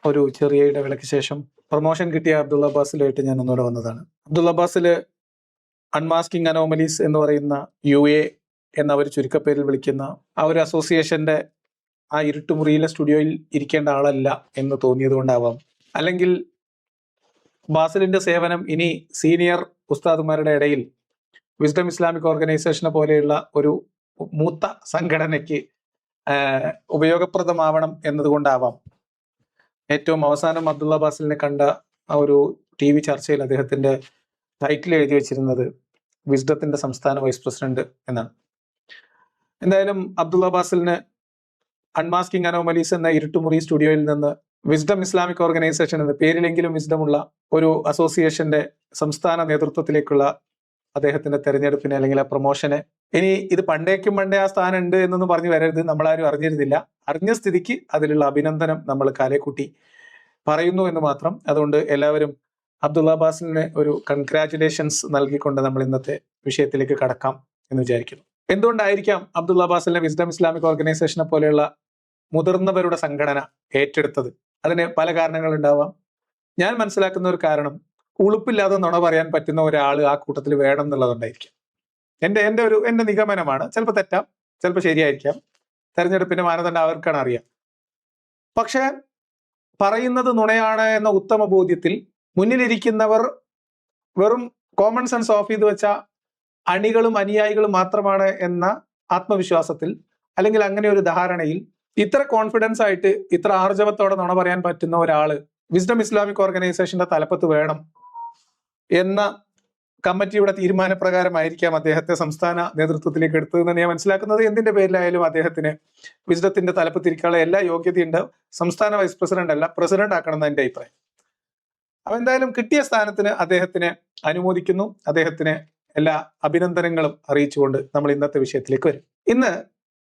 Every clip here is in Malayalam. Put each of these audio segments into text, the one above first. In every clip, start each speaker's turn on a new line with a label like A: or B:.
A: ഒരു ചെറിയ ഇടവേളയ്ക്ക് ശേഷം പ്രൊമോഷൻ കിട്ടിയ അബ്ദുള്ള അബ്ബാസിലായിട്ട് ഞാൻ ഒന്നുകൂടെ വന്നതാണ്. അബ്ദുള്ള അബ്ബാസിൽ അൺമാസ്കിംഗ് അനോമലീസ് എന്ന് പറയുന്ന UA എന്ന ഒരു ചുരുക്കപ്പേരിൽ വിളിക്കുന്ന ആ ഒരു അസോസിയേഷന്റെ ആ ഇരുട്ടുമുറിയിലെ സ്റ്റുഡിയോയിൽ ഇരിക്കേണ്ട ആളല്ല എന്ന് തോന്നിയത് കൊണ്ടാവാം, അല്ലെങ്കിൽ ബാസിലിന്റെ സേവനം ഇനി സീനിയർ ഉസ്താദുമാരുടെ ഇടയിൽ വിസ്ഡം ഇസ്ലാമിക് ഓർഗനൈസേഷനെ പോലെയുള്ള ഒരു മൂത്ത സംഘടനയ്ക്ക് ഉപയോഗപ്രദമാവണം എന്നതുകൊണ്ടാവാം ഏറ്റവും അവസാനം അബ്ദുള്ള ബാസിലിനെ കണ്ട ആ ഒരു TV ചർച്ചയിൽ അദ്ദേഹത്തിന്റെ ടൈറ്റിൽ എഴുതി വെച്ചിരുന്നത് വിസ്ഡത്തിന്റെ സംസ്ഥാന വൈസ് പ്രസിഡന്റ് എന്നാണ്. എന്തായാലും അബ്ദുള്ള ബാസിലിന് അൺമാസ്കിംഗ് അനോമലീസ് എന്ന ഇരുട്ടുമുറി സ്റ്റുഡിയോയിൽ നിന്ന് വിസ്ഡം ഇസ്ലാമിക് ഓർഗനൈസേഷൻ എന്ന പേരിലെങ്കിലും വിസ്ഡമുള്ള ഒരു അസോസിയേഷന്റെ സംസ്ഥാന നേതൃത്വത്തിലേക്കുള്ള അദ്ദേഹത്തിന്റെ തെരഞ്ഞെടുപ്പിന് അല്ലെങ്കിൽ ആ പ്രൊമോഷന്, ഇനി ഇത് പണ്ടേക്കും പണ്ടേ ആ സ്ഥാനം ഉണ്ട് എന്നൊന്നും പറഞ്ഞു വരരുത്, നമ്മളാരും അറിഞ്ഞിരുന്നില്ല. അറിഞ്ഞ സ്ഥിതിക്ക് അതിലുള്ള അഭിനന്ദനം നമ്മൾ കാലേക്കൂട്ടി പറയുന്നു എന്ന് മാത്രം. അതുകൊണ്ട് എല്ലാവരും അബ്ദുള്ള ബാസിലിന് ഒരു കൺഗ്രാറ്റുലേഷൻസ് നൽകിക്കൊണ്ട് നമ്മൾ ഇന്നത്തെ വിഷയത്തിലേക്ക് കടക്കാം എന്ന് വിചാരിക്കുന്നു. എന്തുകൊണ്ടായിരിക്കാം അബ്ദുള്ള ബാസിലിനെ വിസ്ഡം ഇസ്ലാമിക് ഓർഗനൈസേഷനെ പോലെയുള്ള മുതിർന്നവരുടെ സംഘടന ഏറ്റെടുത്തത്? അതിന് പല കാരണങ്ങൾ ഉണ്ടാവാം. ഞാൻ മനസ്സിലാക്കുന്ന ഒരു കാരണം, ഉളുപ്പില്ലാതെ നുണ പറയാൻ പറ്റുന്ന ഒരാൾ ആ കൂട്ടത്തിൽ വേണം എന്നുള്ളതുകൊണ്ടായിരിക്കാം. എന്റെ നിഗമനമാണ്. ചിലപ്പോൾ തെറ്റാം, ചിലപ്പോൾ ശരിയായിരിക്കാം. തെരഞ്ഞെടുപ്പിന്റെ മാനദണ്ഡം അവർക്കാണ് അറിയാം. പക്ഷെ പറയുന്നത് നുണയാണ് എന്ന ഉത്തമ ബോധ്യത്തിൽ മുന്നിലിരിക്കുന്നവർ വെറും കോമൺ സെൻസ് ഓഫ് ചെയ്ത് വെച്ച അണികളും അനുയായികളും മാത്രമാണ് എന്ന ആത്മവിശ്വാസത്തിൽ, അല്ലെങ്കിൽ അങ്ങനെ ഒരു ധാരണയിൽ ഇത്ര കോൺഫിഡൻസ് ആയിട്ട് ഇത്ര ആർജവത്തോടെ നുണ പറയാൻ പറ്റുന്ന ഒരാള് വിസ്ഡം ഇസ്ലാമിക് ഓർഗനൈസേഷന്റെ തലപ്പത്ത് വേണം എന്ന കമ്മിറ്റിയുടെ തീരുമാനപ്രകാരമായിരിക്കാം അദ്ദേഹത്തെ സംസ്ഥാന നേതൃത്വത്തിലേക്ക് എടുത്തതെന്ന് ഞാൻ മനസ്സിലാക്കുന്നത്. എന്തിന്റെ പേരിലായാലും അദ്ദേഹത്തിന് വിസ്ഡത്തിന്റെ തലപ്പത്തിരിക്കാനുള്ള എല്ലാ യോഗ്യതയുണ്ട്. സംസ്ഥാന വൈസ് പ്രസിഡന്റ് അല്ല, പ്രസിഡന്റ് ആക്കണം എന്ന് എന്റെ അഭിപ്രായം. അപ്പൊ എന്തായാലും കിട്ടിയ സ്ഥാനത്തിന് അദ്ദേഹത്തിനെ അനുമോദിക്കുന്നു. അദ്ദേഹത്തിന് എല്ലാ അഭിനന്ദനങ്ങളും അറിയിച്ചുകൊണ്ട് നമ്മൾ ഇന്നത്തെ വിഷയത്തിലേക്ക് വരും. ഇന്ന്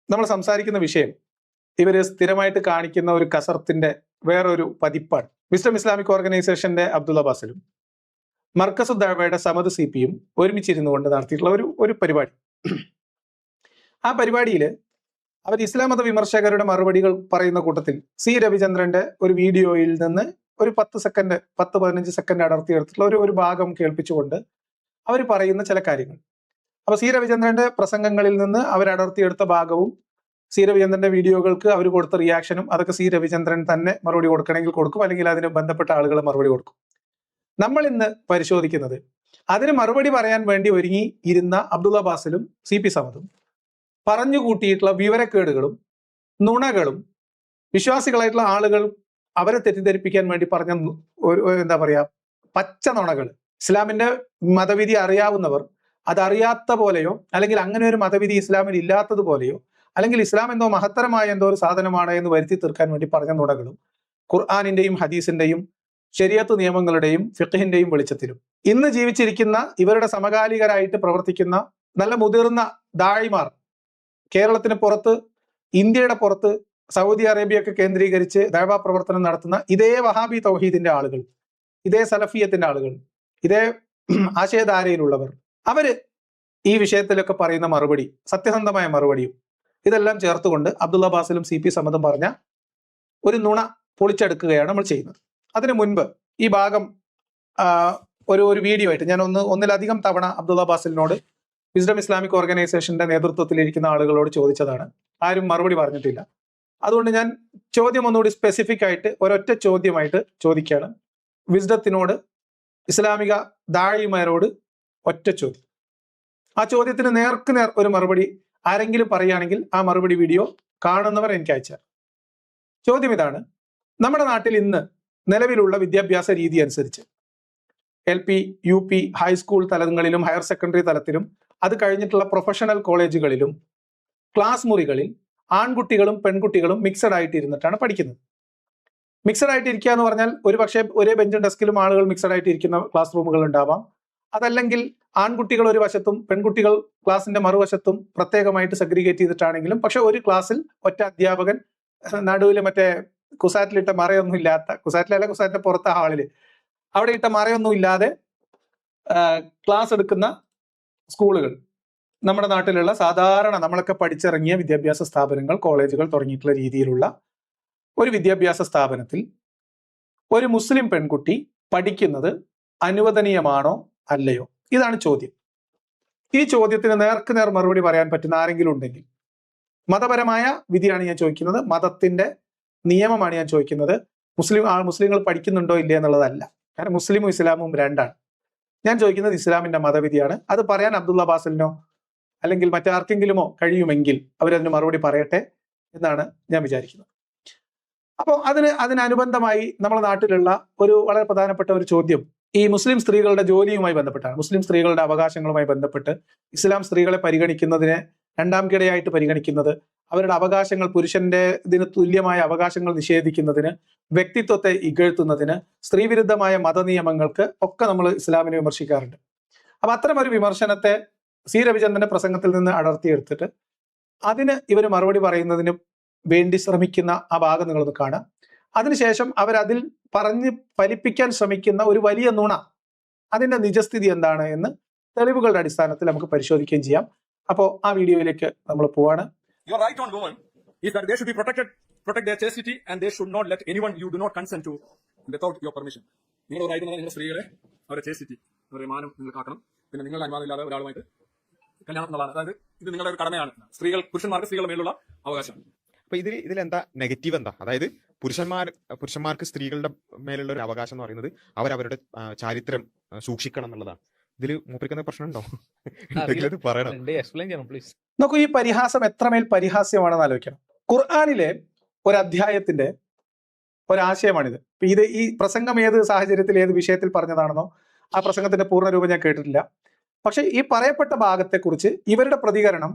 A: നമ്മൾ സംസാരിക്കുന്ന വിഷയം ഇവര് സ്ഥിരമായിട്ട് കാണിക്കുന്ന ഒരു കസർത്തിന്റെ വേറൊരു പതിപ്പാണ്. വിസ്ഡം ഇസ്ലാമിക് ഓർഗനൈസേഷന്റെ അബ്ദുള്ള ബാസിലും മർക്കസ് ദഅവയുടെ സമദ് CPയും ഒരുമിച്ചിരുന്നു കൊണ്ട് നടത്തിയിട്ടുള്ള ഒരു പരിപാടി. ആ പരിപാടിയിൽ അവർ ഇസ്ലാം മത വിമർശകരുടെ മറുപടികൾ പറയുന്ന കൂട്ടത്തിൽ രവിചന്ദ്രന്റെ ഒരു വീഡിയോയിൽ നിന്ന് ഒരു 10-15 സെക്കൻഡ് അടർത്തിയെടുത്തിട്ടുള്ള ഒരു ഭാഗം കേൾപ്പിച്ചുകൊണ്ട് അവർ പറയുന്ന ചില കാര്യങ്ങൾ. അപ്പൊ രവിചന്ദ്രന്റെ പ്രസംഗങ്ങളിൽ നിന്ന് അവർ അടർത്തിയെടുത്ത ഭാഗവും രവിചന്ദ്രന്റെ വീഡിയോകൾക്ക് അവർ കൊടുത്ത റിയാക്ഷനും അതൊക്കെ രവിചന്ദ്രൻ തന്നെ മറുപടി കൊടുക്കണമെങ്കിൽ കൊടുക്കും, അല്ലെങ്കിൽ അതിന് ബന്ധപ്പെട്ട ആളുകൾ മറുപടി കൊടുക്കും. നമ്മൾ ഇന്ന് പരിശോധിക്കുന്നത് അതിന് മറുപടി പറയാൻ വേണ്ടി ഒരുങ്ങി ഇരുന്ന അബ്ദുള്ള ബാസിലും CP സമദും പറഞ്ഞു കൂട്ടിയിട്ടുള്ള വിവരക്കേടുകളും നുണകളും വിശ്വാസികളായിട്ടുള്ള ആളുകൾ അവരെ തെറ്റിദ്ധരിപ്പിക്കാൻ വേണ്ടി പറഞ്ഞ എന്താ പറയാ പച്ച നുണകൾ. ഇസ്ലാമിന്റെ മതവിധി അറിയാവുന്നവർ അതറിയാത്ത പോലെയോ, അല്ലെങ്കിൽ അങ്ങനെ ഒരു മതവിധി ഇസ്ലാമിൽ ഇല്ലാത്തതുപോലെയോ, അല്ലെങ്കിൽ ഇസ്ലാം എന്തോ മഹത്തരമായ എന്തോ ഒരു സാധനമാണ് എന്ന് വരുത്തി തീർക്കാൻ വേണ്ടി പറഞ്ഞ നുണകളും ഖുർആനിന്റെയും ഹദീസിന്റെയും ശരീഅത്ത് നിയമങ്ങളുടെയും ഫിഖ്ഹിന്റെയും വെളിച്ചത്തിലും ഇന്ന് ജീവിച്ചിരിക്കുന്ന ഇവരുടെ സമകാലികരായിട്ട് പ്രവർത്തിക്കുന്ന നല്ല മുതിർന്ന ദായിമാർ, കേരളത്തിന് പുറത്ത്, ഇന്ത്യയുടെ പുറത്ത്, സൗദി അറേബ്യയൊക്കെ കേന്ദ്രീകരിച്ച് ദഅവ പ്രവർത്തനം നടത്തുന്ന ഇതേ വഹാബി തൗഹീദിന്റെ ആളുകൾ, ഇതേ സലഫിയത്തിന്റെ ആളുകൾ, ഇതേ ആശയധാരയിലുള്ളവർ, അവര് ഈ വിഷയത്തിലൊക്കെ പറയുന്ന മറുപടി, സത്യസന്ധമായ മറുപടിയും ഇതെല്ലാം ചേർത്തുകൊണ്ട് അബ്ദുള്ള ബാസിലും CP സമദും പറഞ്ഞ ഒരു നുണ പൊളിച്ചെടുക്കുകയാണ് നമ്മൾ ചെയ്യുന്നത്. അതിനു മുൻപ് ഈ ഭാഗം ഒരു വീഡിയോ ആയിട്ട് ഞാൻ ഒന്നിലധികം തവണ അബ്ദുള്ള ബാസിലിനോട് വിസ്ഡം ഇസ്ലാമിക് ഓർഗനൈസേഷന്റെ നേതൃത്വത്തിലിരിക്കുന്ന ആളുകളോട് ചോദിച്ചതാണ്. ആരും മറുപടി പറഞ്ഞിട്ടില്ല. അതുകൊണ്ട് ഞാൻ ചോദ്യം ഒന്നുകൂടി സ്പെസിഫിക് ആയിട്ട് ഒരൊറ്റ ചോദ്യമായിട്ട് ചോദിക്കുകയാണ്. വിസ്ഡത്തിനോട്, ഇസ്ലാമിക ദായിമാരോട് ഒറ്റ ചോദ്യം. ആ ചോദ്യത്തിന് നേർക്ക് നേർ ഒരു മറുപടി ആരെങ്കിലും പറയുകയാണെങ്കിൽ ആ മറുപടി വീഡിയോ കാണുന്നവർ എനിക്ക് അയച്ചാൽ. ചോദ്യം ഇതാണ്: നമ്മുടെ നാട്ടിൽ ഇന്ന് നിലവിലുള്ള വിദ്യാഭ്യാസ രീതി അനുസരിച്ച് LP, UP, ഹൈസ്കൂൾ തലങ്ങളിലും ഹയർ സെക്കൻഡറി തലത്തിലും അത് കഴിഞ്ഞിട്ടുള്ള പ്രൊഫഷണൽ കോളേജുകളിലും ക്ലാസ് മുറികളിൽ ആൺകുട്ടികളും പെൺകുട്ടികളും മിക്സഡ് ആയിട്ട് ഇരുന്നിട്ടാണ് പഠിക്കുന്നത്. മിക്സഡ് ആയിട്ട് ഇരിക്കുക എന്ന് പറഞ്ഞാൽ ഒരു പക്ഷേ ഒരേ ബെഞ്ചും ഡെസ്കിലും ആളുകൾ മിക്സഡ് ആയിട്ട് ഇരിക്കുന്ന ക്ലാസ് റൂമുകൾ ഉണ്ടാവാം. അതല്ലെങ്കിൽ ആൺകുട്ടികൾ ഒരു വശത്തും പെൺകുട്ടികൾ ക്ലാസിന്റെ മറുവശത്തും പ്രത്യേകമായിട്ട് സെഗ്രിഗേറ്റ് ചെയ്തിട്ടാണെങ്കിലും, പക്ഷെ ഒരു ക്ലാസ്സിൽ ഒറ്റ അധ്യാപകൻ നടുവിൽ മറ്റേ കുസാറ്റിലിട്ട മറയൊന്നും ഇല്ലാത്ത, കുസാറ്റിന്റെ പുറത്തെ ഹാളിൽ അവിടെ ഇട്ട മറയൊന്നും ഇല്ലാതെ ക്ലാസ് എടുക്കുന്ന സ്കൂളുകൾ നമ്മുടെ നാട്ടിലുള്ള സാധാരണ നമ്മളൊക്കെ പഠിച്ചിറങ്ങിയ വിദ്യാഭ്യാസ സ്ഥാപനങ്ങൾ, കോളേജുകൾ തുടങ്ങിയിട്ടുള്ള രീതിയിലുള്ള ഒരു വിദ്യാഭ്യാസ സ്ഥാപനത്തിൽ ഒരു മുസ്ലിം പെൺകുട്ടി പഠിക്കുന്നത് അനുവദനീയമാണോ അല്ലയോ? ഇതാണ് ചോദ്യം. ഈ ചോദ്യത്തിന് നേർക്ക് നേർ മറുപടി പറയാൻ പറ്റുന്ന ആരെങ്കിലും ഉണ്ടെങ്കിൽ, മതപരമായ വിധിയാണ് ഞാൻ ചോദിക്കുന്നത്, മതത്തിന്റെ നിയമമാണ് ഞാൻ ചോദിക്കുന്നത്, മുസ്ലിങ്ങൾ പഠിക്കുന്നുണ്ടോ ഇല്ലേ എന്നുള്ളതല്ല. കാരണം മുസ്ലിമും ഇസ്ലാമും രണ്ടാണ്. ഞാൻ ചോദിക്കുന്നത് ഇസ്ലാമിന്റെ മതവിധിയാണ്. അത് പറയാൻ അബ്ദുള്ള ബാസിലിനോ അല്ലെങ്കിൽ മറ്റാർക്കെങ്കിലുമോ കഴിയുമെങ്കിൽ അവരതിന് മറുപടി പറയട്ടെ എന്നാണ് ഞാൻ വിചാരിക്കുന്നത്. അപ്പോൾ അതിനനുബന്ധമായി നമ്മുടെ നാട്ടിലുള്ള ഒരു വളരെ പ്രധാനപ്പെട്ട ഒരു ചോദ്യം ഈ മുസ്ലിം സ്ത്രീകളുടെ ജോലിയുമായി ബന്ധപ്പെട്ടാണ്. മുസ്ലിം സ്ത്രീകളുടെ അവകാശങ്ങളുമായി ബന്ധപ്പെട്ട് ഇസ്ലാം സ്ത്രീകളെ പരിഗണിക്കുന്നതിനെ രണ്ടാം കിടയായിട്ട് പരിഗണിക്കുന്നത്, അവരുടെ അവകാശങ്ങൾ പുരുഷന്റെ ഇതിന് തുല്യമായ അവകാശങ്ങൾ നിഷേധിക്കുന്നതിന്, വ്യക്തിത്വത്തെ ഇകഴ്ത്തുന്നതിന്, സ്ത്രീവിരുദ്ധമായ മതനിയമങ്ങൾക്ക് ഒക്കെ നമ്മൾ ഇസ്ലാമിനെ വിമർശിക്കാറുണ്ട്. അപ്പൊ അത്തരം ഒരു വിമർശനത്തെ സി രവിചന്ദ്രന്റെ പ്രസംഗത്തിൽ നിന്ന് അടർത്തിയെടുത്തിട്ട് അതിന് ഇവർ മറുപടി പറയുന്നതിന് വേണ്ടി ശ്രമിക്കുന്ന ആ ഭാഗം നിങ്ങളൊന്ന് കാണാം. അതിനുശേഷം അവരതിൽ പറഞ്ഞ് ഫലിപ്പിക്കാൻ ശ്രമിക്കുന്ന ഒരു വലിയ നുണ, അതിന്റെ നിജസ്ഥിതി എന്താണ് എന്ന് തെളിവുകളുടെ അടിസ്ഥാനത്തിൽ നമുക്ക് പരിശോധിക്കുകയും ചെയ്യാം. അപ്പോൾ ആ വീഡിയോയിലേക്ക് നമ്മൾ പോവാണ്.
B: Your right on women is that they should be protect their chastity and they should not let anyone you do not consent to without your permission. നിങ്ങളുടെ റൈറ്റ് എന്ന് നിങ്ങളുടെ സ്ത്രീകളെ അവരുടെ ചേസിറ്റി, അവരുടെ മാനം നിങ്ങൾ കാക്കണം. പിന്നെ നിങ്ങളുടെ അനുവാദം ഇല്ലാതെ ഒരാളുമായിട്ട് കല്യാണം എന്നുള്ളതാണ്. അതായത് ഇത് നിങ്ങളുടെ ഒരു കടമയാണ്. പുരുഷന്മാർക്ക് സ്ത്രീകളുടെ മേലുള്ള അവകാശമാണ്.
C: അപ്പൊ ഇതിലെന്താ നെഗറ്റീവ് എന്താ? അതായത് പുരുഷന്മാർക്ക് സ്ത്രീകളുടെ മേലുള്ള ഒരു അവകാശം എന്ന് പറയുന്നത് അവരവരുടെ ചാരിത്രം സൂക്ഷിക്കണം എന്നുള്ളതാണ്. ഇതിൽ മൂപ്പരിക്കുന്ന പ്രശ്നമുണ്ടോ?
A: നോക്കൂ, ഈ പരിഹാസം എത്രമേൽ പരിഹാസ്യമാണെന്ന് ആലോചിക്കണം. ഖുർആനിലെ ഒരു അധ്യായത്തിന്റെ ഒരാശയമാണിത്. ഈ പ്രസംഗം ഏത് സാഹചര്യത്തിൽ ഏത് വിഷയത്തിൽ പറഞ്ഞതാണെന്നോ ആ പ്രസംഗത്തിന്റെ പൂർണ്ണരൂപം ഞാൻ കേട്ടിട്ടില്ല. പക്ഷെ ഈ പറയപ്പെട്ട ഭാഗത്തെക്കുറിച്ച് ഇവരുടെ പ്രതികരണം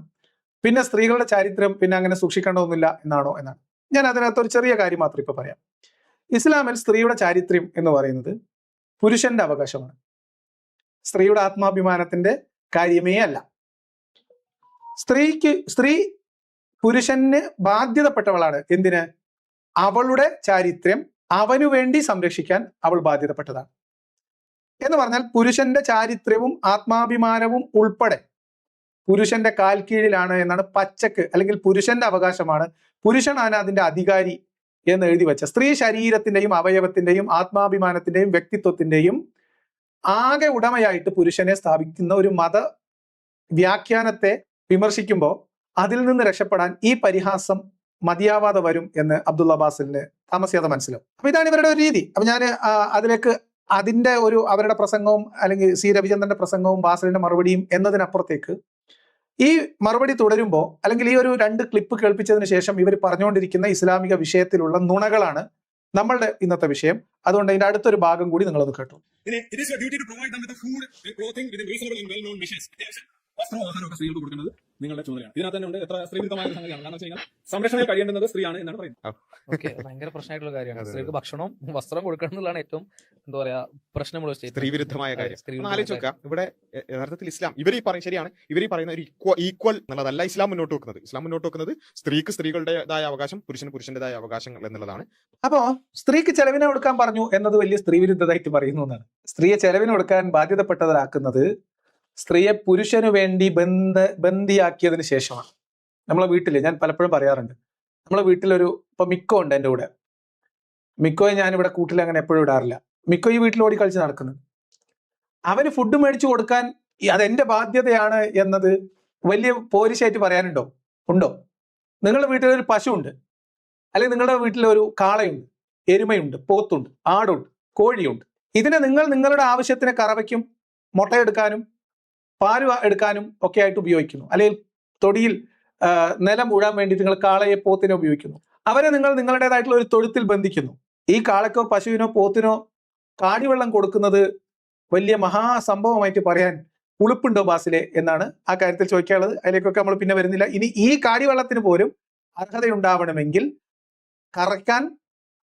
A: പിന്നെ സ്ത്രീകളുടെ ചാരിത്രം പിന്നെ അങ്ങനെ സൂക്ഷിക്കേണ്ടതൊന്നുമില്ല എന്നാണോ എന്നാണ്. ഞാൻ അതിനകത്ത് ഒരു ചെറിയ കാര്യം മാത്രം ഇപ്പൊ പറയാം. ഇസ്ലാമിൽ സ്ത്രീയുടെ ചാരിത്രം എന്ന് പറയുന്നത് പുരുഷന്റെ അവകാശമാണ്, സ്ത്രീയുടെ ആത്മാഭിമാനത്തിന്റെ കാര്യമേ അല്ല. സ്ത്രീ പുരുഷന് ബാധ്യതപ്പെട്ടവളാണ്. എന്തിന്? അവളുടെ ചാരിത്രം അവനു വേണ്ടി സംരക്ഷിക്കാൻ അവൾ ബാധ്യതപ്പെട്ടതാണ്. എന്ന് പറഞ്ഞാൽ പുരുഷന്റെ ചാരിത്രവും ആത്മാഭിമാനവും ഉൾപ്പെടെ പുരുഷന്റെ കാൽ കീഴിലാണ് എന്നാണ് പച്ചക്ക്, അല്ലെങ്കിൽ പുരുഷന്റെ അവകാശമാണ്, പുരുഷനാണ് അതിന്റെ അധികാരി എന്ന് എഴുതി വെച്ച സ്ത്രീ ശരീരത്തിന്റെയും അവയവത്തിന്റെയും ആത്മാഭിമാനത്തിന്റെയും വ്യക്തിത്വത്തിന്റെയും ആകെ ഉടമയായിട്ട് പുരുഷനെ സ്ഥാപിക്കുന്ന ഒരു മത വ്യാഖ്യാനത്തെ വിമർശിക്കുമ്പോൾ അതിൽ നിന്ന് രക്ഷപ്പെടാൻ ഈ പരിഹാസം മതിയാവാതെ വരും എന്ന് അബ്ദുള്ള ബാസിലിന് താമസിയാതെ മനസ്സിലാവും. അപ്പൊ ഇതാണ് ഇവരുടെ ഒരു രീതി. അപ്പൊ ഞാൻ അതിലേക്ക് അതിന്റെ ഒരു അവരുടെ പ്രസംഗവും അല്ലെങ്കിൽ സി രവിചന്ദ്രന്റെ പ്രസംഗവും ബാസിലിന്റെ മറുപടിയും എന്നതിനപ്പുറത്തേക്ക് ഈ മറുപടി തുടരുമ്പോൾ, അല്ലെങ്കിൽ ഈ ഒരു 2 ക്ലിപ്പ് കേൾപ്പിച്ചതിന് ശേഷം ഇവർ പറഞ്ഞുകൊണ്ടിരിക്കുന്ന ഇസ്ലാമിക വിഷയത്തിലുള്ള നുണകളാണ് നമ്മളുടെ ഇന്നത്തെ വിഷയം. അതുകൊണ്ട് അതിന്റെ അടുത്തൊരു ഭാഗം കൂടി നിങ്ങളൊന്ന് കേട്ടു.
B: സ്ത്രീകൾക്ക് കൊടുക്കുന്നത് നിങ്ങളുടെ ചുമതലയാണ്. ഇതിനകത്ത് തന്നെ ഉണ്ട് എത്ര സ്ത്രീവിരുദ്ധമായ ഒരു സംഗതിയാണ്. കാരണം വെച്ച് കഴിഞ്ഞാൽ സംരക്ഷണം കഴിയേണ്ടുന്നത് സ്ത്രീയാണ് എന്നാണ് പറയുന്നത്.
D: ഓക്കെ, ഭയങ്കര പ്രശ്നമായിട്ടുള്ള കാര്യമാണ്. സ്ത്രീക്ക് ഭക്ഷണവും വസ്ത്രം കൊടുക്കണം എന്നുള്ളതാണ് ഏറ്റവും എന്താ പറയാ പ്രശ്നമുള്ള
C: സ്ത്രീവിരുദ്ധമായ കാര്യം. ആലോചിക്കുക, ഇവിടെ യഥാർത്ഥത്തിൽ ഇസ്ലാം ഇവർ ശരിയാണ്, ഇവർ പറയുന്ന ഒരു ഈക്വൽ എന്നുള്ളതല്ല ഇസ്ലാം മുന്നോട്ട് വെക്കുന്നത്. ഇസ്ലാം മുന്നോട്ട് വെക്കുന്നത് സ്ത്രീക്ക് സ്ത്രീകളുടേതായ അവകാശം, പുരുഷന് പുരുഷന്റേതായ അവകാശങ്ങൾ എന്നുള്ളതാണ്.
A: അപ്പോ സ്ത്രീക്ക് ചെലവിന് കൊടുക്കാൻ പറഞ്ഞു എന്നത് വലിയ സ്ത്രീവിരുദ്ധതായിട്ട് പറയുന്നു എന്നാണ്. സ്ത്രീയെ ചെലവിന് കൊടുക്കാൻ ബാധ്യതപ്പെട്ടവരാക്കുന്നത് സ്ത്രീയെ പുരുഷന് വേണ്ടി ബന്ദിയാക്കിയതിന് ശേഷമാണ്. നമ്മളെ വീട്ടില് ഞാൻ പലപ്പോഴും പറയാറുണ്ട്, നമ്മളെ വീട്ടിലൊരു ഇപ്പൊ മിക്കോ ഉണ്ട് എൻ്റെ കൂടെ. മിക്കോയെ ഞാനിവിടെ കൂട്ടിൽ അങ്ങനെ എപ്പോഴും ഇടാറില്ല. മിക്കോ ഈ വീട്ടിൽ ഓടി കളിച്ച് നടക്കുന്നത്. അവന് ഫുഡ് മേടിച്ചു കൊടുക്കാൻ അതെന്റെ ബാധ്യതയാണ് എന്നത് വലിയ പോരിശായിട്ട് പറയാനുണ്ടോ? ഉണ്ടോ? നിങ്ങളുടെ വീട്ടിലൊരു പശുവുണ്ട്, അല്ലെങ്കിൽ നിങ്ങളുടെ വീട്ടിലൊരു കാളയുണ്ട്, എരുമയുണ്ട്, പോത്തുണ്ട്, ആടുണ്ട്, കോഴിയുണ്ട്. ഇതിനെ നിങ്ങളുടെ ആവശ്യത്തിന് കറവയ്ക്കും മുട്ടയെടുക്കാനും പാല് എടുക്കാനും ഒക്കെ ആയിട്ട് ഉപയോഗിക്കുന്നു. അല്ലെങ്കിൽ തൊടിയിൽ നിലം ഉഴാൻ വേണ്ടി നിങ്ങൾ കാളയെ പോത്തിനെ ഉപയോഗിക്കുന്നു. അവരെ നിങ്ങളുടേതായിട്ടുള്ള ഒരു തൊഴുത്തിൽ ബന്ധിക്കുന്നു. ഈ കാളക്കോ പശുവിനോ പോത്തിനോ കാടിവെള്ളം കൊടുക്കുന്നത് വലിയ മഹാസംഭവമായിട്ട് പറയാൻ ഉളുപ്പുണ്ടോ ബാസിലെ എന്നാണ് ആ കാര്യത്തിൽ ചോദിക്കാനുള്ളത്. അതിലേക്കൊക്കെ നമ്മൾ പിന്നെ വരുന്നില്ല. ഇനി ഈ കാടിവെള്ളത്തിന് പോലും അർഹതയുണ്ടാവണമെങ്കിൽ കറക്കാൻ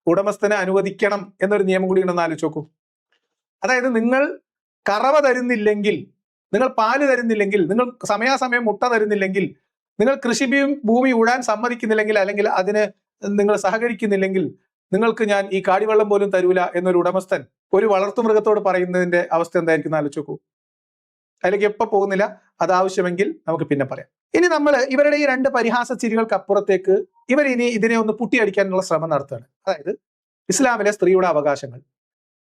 A: ഉടമസ്ഥനെ അനുവദിക്കണം എന്നൊരു നിയമം കൂടി ഉണ്ടെന്ന് ആലോചിച്ച് നോക്കൂ. അതായത് നിങ്ങൾ കറവ തരുന്നില്ലെങ്കിൽ, നിങ്ങൾ പാല് തരുന്നില്ലെങ്കിൽ, നിങ്ങൾ സമയാസമയം മുട്ട തരുന്നില്ലെങ്കിൽ, നിങ്ങൾ ഭൂമി ഉഴാൻ സമ്മതിക്കുന്നില്ലെങ്കിൽ, അല്ലെങ്കിൽ അതിന് നിങ്ങൾ സഹകരിക്കുന്നില്ലെങ്കിൽ നിങ്ങൾക്ക് ഞാൻ ഈ കാടിവെള്ളം പോലും തരൂല എന്നൊരു ഉടമസ്ഥൻ ഒരു വളർത്തുമൃഗത്തോട് പറയുന്നതിന്റെ അവസ്ഥ എന്തായിരിക്കും ആലോചിച്ച് നോക്കൂ. അതിലേക്ക് എപ്പോൾ പോകുന്നില്ല, അത് ആവശ്യമെങ്കിൽ നമുക്ക് പിന്നെ പറയാം. ഇനി നമ്മൾ ഇവരുടെ ഈ 2 പരിഹാസ ചിരികൾക്ക് അപ്പുറത്തേക്ക് ഇവർ ഇനി ഇതിനെ ഒന്ന് പുട്ടിയടിക്കാനുള്ള ശ്രമം നടത്തുകയാണ്. അതായത് ഇസ്ലാമിലെ സ്ത്രീയുടെ അവകാശങ്ങൾ.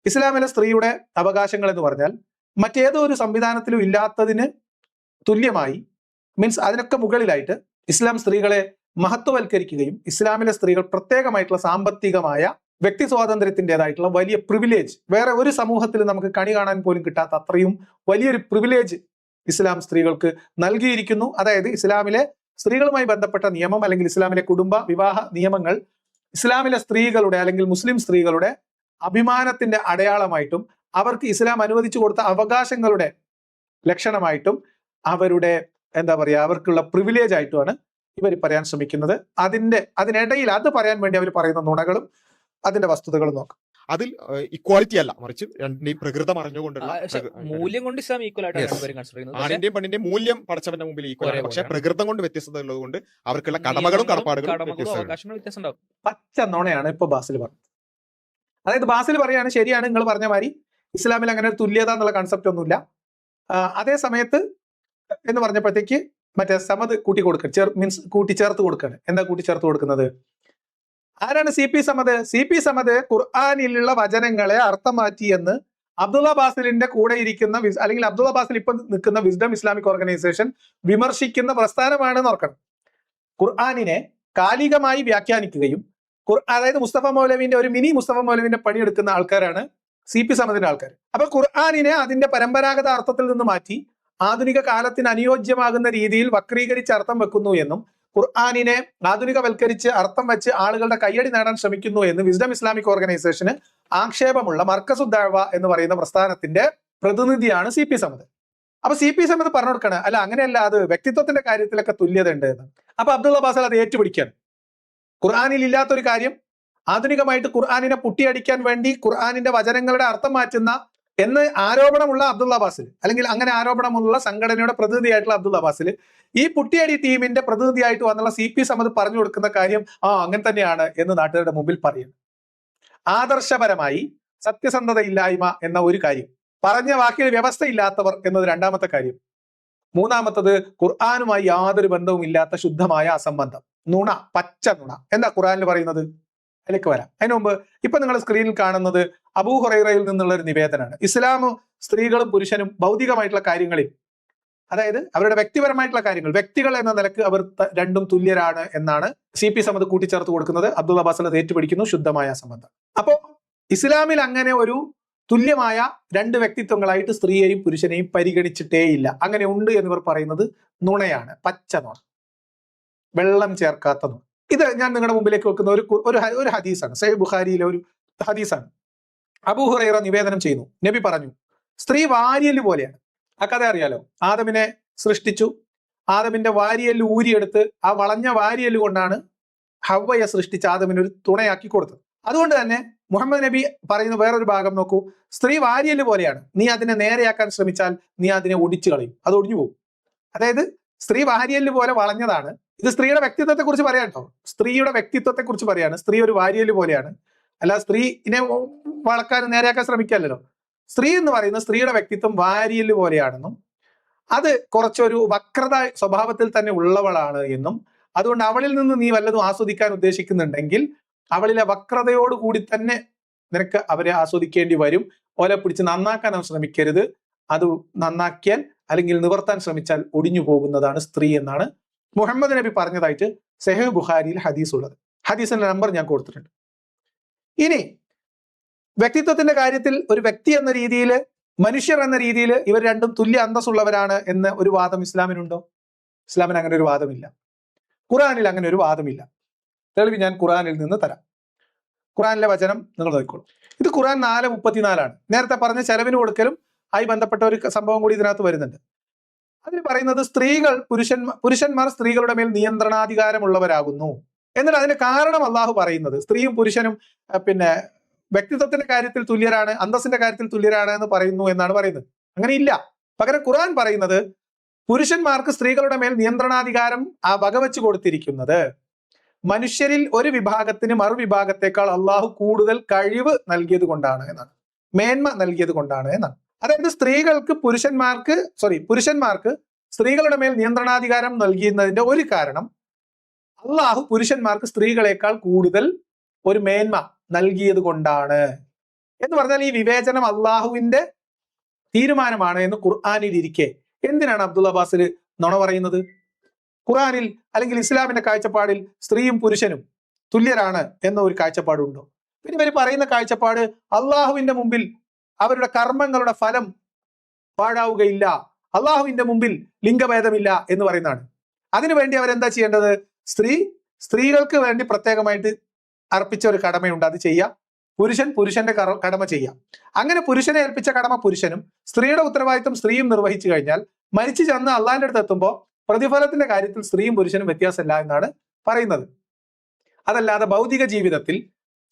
A: ഇസ്ലാമിലെ സ്ത്രീയുടെ അവകാശങ്ങൾ എന്ന് പറഞ്ഞാൽ മറ്റേതോ ഒരു സംവിധാനത്തിലും ഇല്ലാത്തതിന് തുല്യമായി, മീൻസ് അതിനൊക്കെ മുകളിലായിട്ട് ഇസ്ലാം സ്ത്രീകളെ മഹത്വവൽക്കരിക്കുകയും ഇസ്ലാമിലെ സ്ത്രീകൾ പ്രത്യേകമായിട്ടുള്ള സാമ്പത്തികമായ വ്യക്തി സ്വാതന്ത്ര്യത്തിൻ്റെതായിട്ടുള്ള വലിയ പ്രിവിലേജ്, വേറെ ഒരു സമൂഹത്തിൽ നമുക്ക് കണി കാണാൻ പോലും കിട്ടാത്ത അത്രയും വലിയൊരു പ്രിവിലേജ് ഇസ്ലാം സ്ത്രീകൾക്ക് നൽകിയിരിക്കുന്നു. അതായത് ഇസ്ലാമിലെ സ്ത്രീകളുമായി ബന്ധപ്പെട്ട നിയമം അല്ലെങ്കിൽ ഇസ്ലാമിലെ കുടുംബ വിവാഹ നിയമങ്ങൾ ഇസ്ലാമിലെ സ്ത്രീകളുടെ അല്ലെങ്കിൽ മുസ്ലിം സ്ത്രീകളുടെ അഭിമാനത്തിന്റെ അടയാളമായിട്ടും അവർക്ക് ഇസ്ലാം അനുവദിച്ചു കൊടുത്ത അവകാശങ്ങളുടെ ലക്ഷണമായിട്ടും അവരുടെ എന്താ പറയുക അവർക്കുള്ള പ്രിവിലേജ് ആയിട്ടുമാണ് ഇവർ പറയാൻ ശ്രമിക്കുന്നത്. അതിനിടയിൽ അത് പറയാൻ വേണ്ടി അവർ പറയുന്ന നുണകളും അതിന്റെ വസ്തുതകളും നോക്കാം.
C: അതിൽ ഇക്വാലിറ്റി അല്ല, മറിച്ച് രണ്ടിന്റെയും പ്രകൃതം അറിഞ്ഞുകൊണ്ടുള്ള
D: മൂല്യം കൊണ്ട് ഇസ്ലാം ഈക്വൽ ആയിട്ടാണ് കൺസിഡർ ചെയ്യുന്നത്.
C: ആണിന്റെയും പെണ്ണിന്റെയും മൂല്യം പടച്ചവന്റെ മുമ്പിൽ ഈക്വൽ ആണ്. പക്ഷെ പ്രകൃതം കൊണ്ട് വ്യത്യസ്തത ഉള്ളത് കൊണ്ട് അവർക്കുള്ള കടമകളും കടപ്പാടുകളും
D: അവകാശങ്ങളും വ്യത്യാസം ഉണ്ടാവും.
A: പച്ച നുണയാണ് ഇപ്പൊ ബാസിൽ പറഞ്ഞത്. അതായത് ബാസിൽ പറയാണ് ശരിയാണ്, നിങ്ങൾ പറഞ്ഞ മാതിരി ഇസ്ലാമിൽ അങ്ങനെ ഒരു തുല്യത എന്നുള്ള കൺസെപ്റ്റ് ഒന്നുമില്ല. അതേ സമയത്ത് എന്ന് പറഞ്ഞപ്പോഴത്തേക്ക് മറ്റേ സമത് മീൻസ് കൂട്ടിച്ചേർത്ത് കൊടുക്കുകയാണ്. എന്താ കൂട്ടിച്ചേർത്ത് കൊടുക്കുന്നത്? ആരാണ് C P Samath? C P Samath ഖുർആനിലുള്ള വചനങ്ങളെ അർത്ഥം മാറ്റിയെന്ന് അബ്ദുള്ള ബാസിലിന്റെ കൂടെ ഇരിക്കുന്ന അല്ലെങ്കിൽ അബ്ദുള്ള ബാസിൽ ഇപ്പൊ നിൽക്കുന്ന വിസ്ഡം ഇസ്ലാമിക് ഓർഗനൈസേഷൻ വിമർശിക്കുന്ന പ്രസ്ഥാനമാണെന്ന് ഓർക്കണം. ഖുർആനിനെ കാലികമായി വ്യാഖ്യാനിക്കുകയും അതായത് മുസ്തഫ മൗലവിന്റെ ഒരു മിനി മുസ്തഫ മൗലവിന്റെ പണിയെടുക്കുന്ന ആൾക്കാരാണ് സി പി സമതിന്റെ ആൾക്കാർ. അപ്പൊ ഖുർആനിനെ അതിന്റെ പരമ്പരാഗത അർത്ഥത്തിൽ നിന്ന് മാറ്റി ആധുനിക കാലത്തിന് അനുയോജ്യമാകുന്ന രീതിയിൽ വക്രീകരിച്ച് അർത്ഥം വെക്കുന്നു എന്നും ഖുർആനിനെ ആധുനികവൽക്കരിച്ച് അർത്ഥം വെച്ച് ആളുകളുടെ കയ്യടി നേടാൻ ശ്രമിക്കുന്നു എന്ന് വിസ്ഡം ഇസ്ലാമിക് ഓർഗനൈസേഷന് ആക്ഷേപമുള്ള മർക്കസുദ്ദഅവ എന്ന് പറയുന്ന പ്രസ്ഥാനത്തിന്റെ പ്രതിനിധിയാണ് സി പി സമദ്. അപ്പൊ സി പി സമദ് പറഞ്ഞു കൊടുക്കണ അല്ല അങ്ങനെയല്ല, അത് വ്യക്തിത്വത്തിന്റെ കാര്യത്തിലൊക്കെ തുല്യത ഉണ്ട് എന്ന്. അപ്പൊ അബ്ദുള്ള ബാസൽ അത് ഏറ്റുപിടിക്കാണ്. ഖുർആനിൽ ഇല്ലാത്തൊരു കാര്യം ആധുനികമായിട്ട് ഖുർആനിനെ പുട്ടിയടിക്കാൻ വേണ്ടി ഖുർആനിന്റെ വചനങ്ങളുടെ അർത്ഥം മാറ്റുന്ന എന്ന് ആരോപണമുള്ള അബ്ദുള്ള ബാസിൽ, അല്ലെങ്കിൽ അങ്ങനെ ആരോപണമുള്ള സംഘടനയുടെ പ്രതിനിധിയായിട്ടുള്ള അബ്ദുള്ള ബാസിൽ ഈ പുട്ടിയടി ടീമിന്റെ പ്രതിനിധിയായിട്ട് വന്നുള്ള സി പി സമദ് പറഞ്ഞു കൊടുക്കുന്ന കാര്യം അങ്ങനെ തന്നെയാണ് എന്ന് നാട്ടുകാരുടെ മുമ്പിൽ പറയുന്നു. ആദർശപരമായി സത്യസന്ധതയില്ലായ്മ എന്ന ഒരു കാര്യം, പറഞ്ഞ വാക്കിൽ വ്യവസ്ഥയില്ലാത്തവർ എന്നത് രണ്ടാമത്തെ കാര്യം, മൂന്നാമത്തത് ഖുർആനുമായി യാതൊരു ബന്ധവും ഇല്ലാത്ത ശുദ്ധമായ അസംബന്ധം, നുണ, പച്ച നുണ. എന്താ ഖുർആനിൽ പറയുന്നത്? അതിലേക്ക് വരാം. അതിനു മുമ്പ് ഇപ്പൊ നിങ്ങൾ സ്ക്രീനിൽ കാണുന്നത് അബൂ ഹുറൈറയിൽ നിന്നുള്ള ഒരു നിവേദനമാണ്. ഇസ്ലാം സ്ത്രീകളും പുരുഷനും ഭൗതികമായിട്ടുള്ള കാര്യങ്ങളിൽ, അതായത് അവരുടെ വ്യക്തിപരമായിട്ടുള്ള കാര്യങ്ങൾ, വ്യക്തികൾ എന്ന നിലക്ക് അവർ രണ്ടും തുല്യരാണ് എന്നാണ് സി പി സമദ് കൂട്ടിച്ചേർത്ത് കൊടുക്കുന്നത്. അബ്ദുള്ള ബാസൽ അത് ഏറ്റുപിടിക്കുന്നു, ശുദ്ധമായ സംബന്ധം. അപ്പോ ഇസ്ലാമിൽ അങ്ങനെ ഒരു തുല്യമായ രണ്ട് വ്യക്തിത്വങ്ങളായിട്ട് സ്ത്രീയെയും പുരുഷനെയും പരിഗണിച്ചിട്ടേ ഇല്ല. അങ്ങനെ ഉണ്ട് എന്നിവർ പറയുന്നത് നുണയാണ്, പച്ച നുണ, വെള്ളം ചേർക്കാത്ത നുണ. ഇത് ഞാൻ നിങ്ങളുടെ മുമ്പിലേക്ക് വെക്കുന്ന ഒരു ഹദീസാണ്, സഹീഹ് ബുഖാരിയിലെ ഒരു ഹദീസാണ്. അബൂ ഹുറൈറ നിവേദനം ചെയ്യുന്നു, നബി പറഞ്ഞു, സ്ത്രീ വാരിയല് പോലെയാണ്. ആ കഥ അറിയാലോ. ആദമിനെ സൃഷ്ടിച്ചു, ആദമിന്റെ വാരിയല് ഊരിയെടുത്ത് ആ വളഞ്ഞ വാരിയല് കൊണ്ടാണ് ഹവ്വയെ സൃഷ്ടിച്ച് ആദമിന് ഒരു തുണയാക്കി കൊടുത്തത്. അതുകൊണ്ട് തന്നെ മുഹമ്മദ് നബി പറയുന്ന വേറൊരു ഭാഗം നോക്കൂ, സ്ത്രീ വാരിയല് പോലെയാണ്, നീ അതിനെ നേരെയാക്കാൻ ശ്രമിച്ചാൽ നീ അതിനെ ഒടിച്ചു കളയും, അത് ഒടിഞ്ഞു പോകും. അതായത് സ്ത്രീ വാരിയല് പോലെ വളഞ്ഞതാണ്. ഇത് സ്ത്രീയുടെ വ്യക്തിത്വത്തെ കുറിച്ച് പറയാം കേട്ടോ, സ്ത്രീയുടെ വ്യക്തിത്വത്തെ കുറിച്ച് പറയാണ്. സ്ത്രീ ഒരു വാരിയല് പോലെയാണ്, അല്ല സ്ത്രീനെ വളക്കാൻ നേരെയാക്കാൻ ശ്രമിക്കാമല്ലോ. സ്ത്രീ എന്ന് പറയുന്ന സ്ത്രീയുടെ വ്യക്തിത്വം വാരിയല് പോലെയാണെന്നും അത് കുറച്ചൊരു വക്രത സ്വഭാവത്തിൽ തന്നെ ഉള്ളവളാണ് എന്നും അതുകൊണ്ട് അവളിൽ നിന്ന് നീ വല്ലതും ആസ്വദിക്കാൻ ഉദ്ദേശിക്കുന്നുണ്ടെങ്കിൽ അവളിലെ വക്രതയോട് കൂടി തന്നെ നിനക്ക് അവരെ ആസ്വദിക്കേണ്ടി വരും. ഓലെ പിടിച്ച് നന്നാക്കാൻ ശ്രമിക്കരുത്, അത് നന്നാക്കിയാൽ അല്ലെങ്കിൽ നിവർത്താൻ ശ്രമിച്ചാൽ ഒടിഞ്ഞു പോകുന്നതാണ് സ്ത്രീ എന്നാണ് മുഹമ്മദ് നബി പറഞ്ഞതായിട്ട് സഹീഹ് ബുഖാരിയിൽ ഹദീസ് ഉള്ളത്. ഹദീസിന്റെ നമ്പർ ഞാൻ കൊടുത്തിട്ടുണ്ട്. ഇനി വ്യക്തിത്വത്തിന്റെ കാര്യത്തിൽ ഒരു വ്യക്തി എന്ന രീതിയിൽ, മനുഷ്യർ എന്ന രീതിയിൽ ഇവർ രണ്ടും തുല്യ അന്തസ്സുള്ളവരാണ് എന്ന ഒരു വാദം ഇസ്ലാമിനുണ്ടോ? ഇസ്ലാമിന് അങ്ങനെ ഒരു വാദമില്ല. ഖുർആനിൽ അങ്ങനെ ഒരു വാദമില്ല. തെളിവ് ഞാൻ ഖുർആനിൽ നിന്ന് തരാം. ഖുർആനിലെ വചനം നിങ്ങൾ നോക്കിക്കോളൂ. ഇത് ഖുർആൻ 4:34 നേരത്തെ പറഞ്ഞ ചെലവിന് കൊടുക്കലും ആയി ബന്ധപ്പെട്ട ഒരു സംഭവം കൂടി ഇതിനകത്ത് വരുന്നുണ്ട്. അതിന് പറയുന്നത് സ്ത്രീകൾ പുരുഷന്മാർ സ്ത്രീകളുടെ മേൽ നിയന്ത്രണാധികാരമുള്ളവരാകുന്നു. എന്നിട്ട് അതിന്റെ കാരണം അള്ളാഹു പറയുന്നത് സ്ത്രീയും പുരുഷനും വ്യക്തിത്വത്തിന്റെ കാര്യത്തിൽ തുല്യരാണ്, അന്തസ്സിന്റെ കാര്യത്തിൽ തുല്യരാണ് എന്ന് പറയുന്നു എന്നാണ് പറയുന്നത്. അങ്ങനെ ഇല്ല. പകരം ഖുർആൻ പറയുന്നത് പുരുഷന്മാർക്ക് സ്ത്രീകളുടെ മേൽ നിയന്ത്രണാധികാരം വകവെച്ച് കൊടുത്തിരിക്കുന്നത് മനുഷ്യരിൽ ഒരു വിഭാഗത്തിന് മറുവിഭാഗത്തെക്കാൾ അള്ളാഹു കൂടുതൽ കഴിവ് നൽകിയത് കൊണ്ടാണ് എന്നാണ്, മേന്മ നൽകിയത് കൊണ്ടാണ് എന്നാണ്. അതായത് പുരുഷന്മാർക്ക് സ്ത്രീകളുടെ മേൽ നിയന്ത്രണാധികാരം നൽകിയതിന്റെ ഒരു കാരണം അള്ളാഹു പുരുഷന്മാർക്ക് സ്ത്രീകളെക്കാൾ കൂടുതൽ ഒരു മേന്മ നൽകിയത് കൊണ്ടാണ്. എന്ന് പറഞ്ഞാൽ ഈ വിവേചനം അള്ളാഹുവിന്റെ തീരുമാനമാണ് എന്ന് ഖുർആനിൽ ഇരിക്കെ എന്തിനാണ് അബ്ദുൽ അബ്ബാസിൽ നുണ പറയുന്നത്? ഖുർആനിൽ അല്ലെങ്കിൽ ഇസ്ലാമിന്റെ കാഴ്ചപ്പാടിൽ സ്ത്രീയും പുരുഷനും തുല്യരാണ് എന്ന ഒരു കാഴ്ചപ്പാടുണ്ടോ? പിന്നെ ഇവർ പറയുന്ന കാഴ്ചപ്പാട് അള്ളാഹുവിന്റെ മുമ്പിൽ അവരുടെ കർമ്മങ്ങളുടെ ഫലം പാഴാവുകയില്ല, അള്ളാഹുവിന്റെ മുമ്പിൽ ലിംഗഭേദമില്ല എന്ന് പറയുന്നതാണ്. അതിനുവേണ്ടി അവരെന്താ ചെയ്യേണ്ടത്? സ്ത്രീകൾക്ക് വേണ്ടി പ്രത്യേകമായിട്ട് അർപ്പിച്ച ഒരു കടമയുണ്ട്, അത് ചെയ്യാം. പുരുഷന്റെ കടമ ചെയ്യാം. അങ്ങനെ പുരുഷനെ ഏൽപ്പിച്ച കടമ പുരുഷനും സ്ത്രീയുടെ ഉത്തരവാദിത്വം സ്ത്രീയും നിർവഹിച്ചു കഴിഞ്ഞാൽ മരിച്ചു ചെന്ന് അള്ളാഹിന്റെ അടുത്ത് എത്തുമ്പോൾ പ്രതിഫലത്തിന്റെ കാര്യത്തിൽ സ്ത്രീയും പുരുഷനും വ്യത്യാസമില്ല എന്നാണ് പറയുന്നത്. അതല്ലാതെ ഭൗതിക ജീവിതത്തിൽ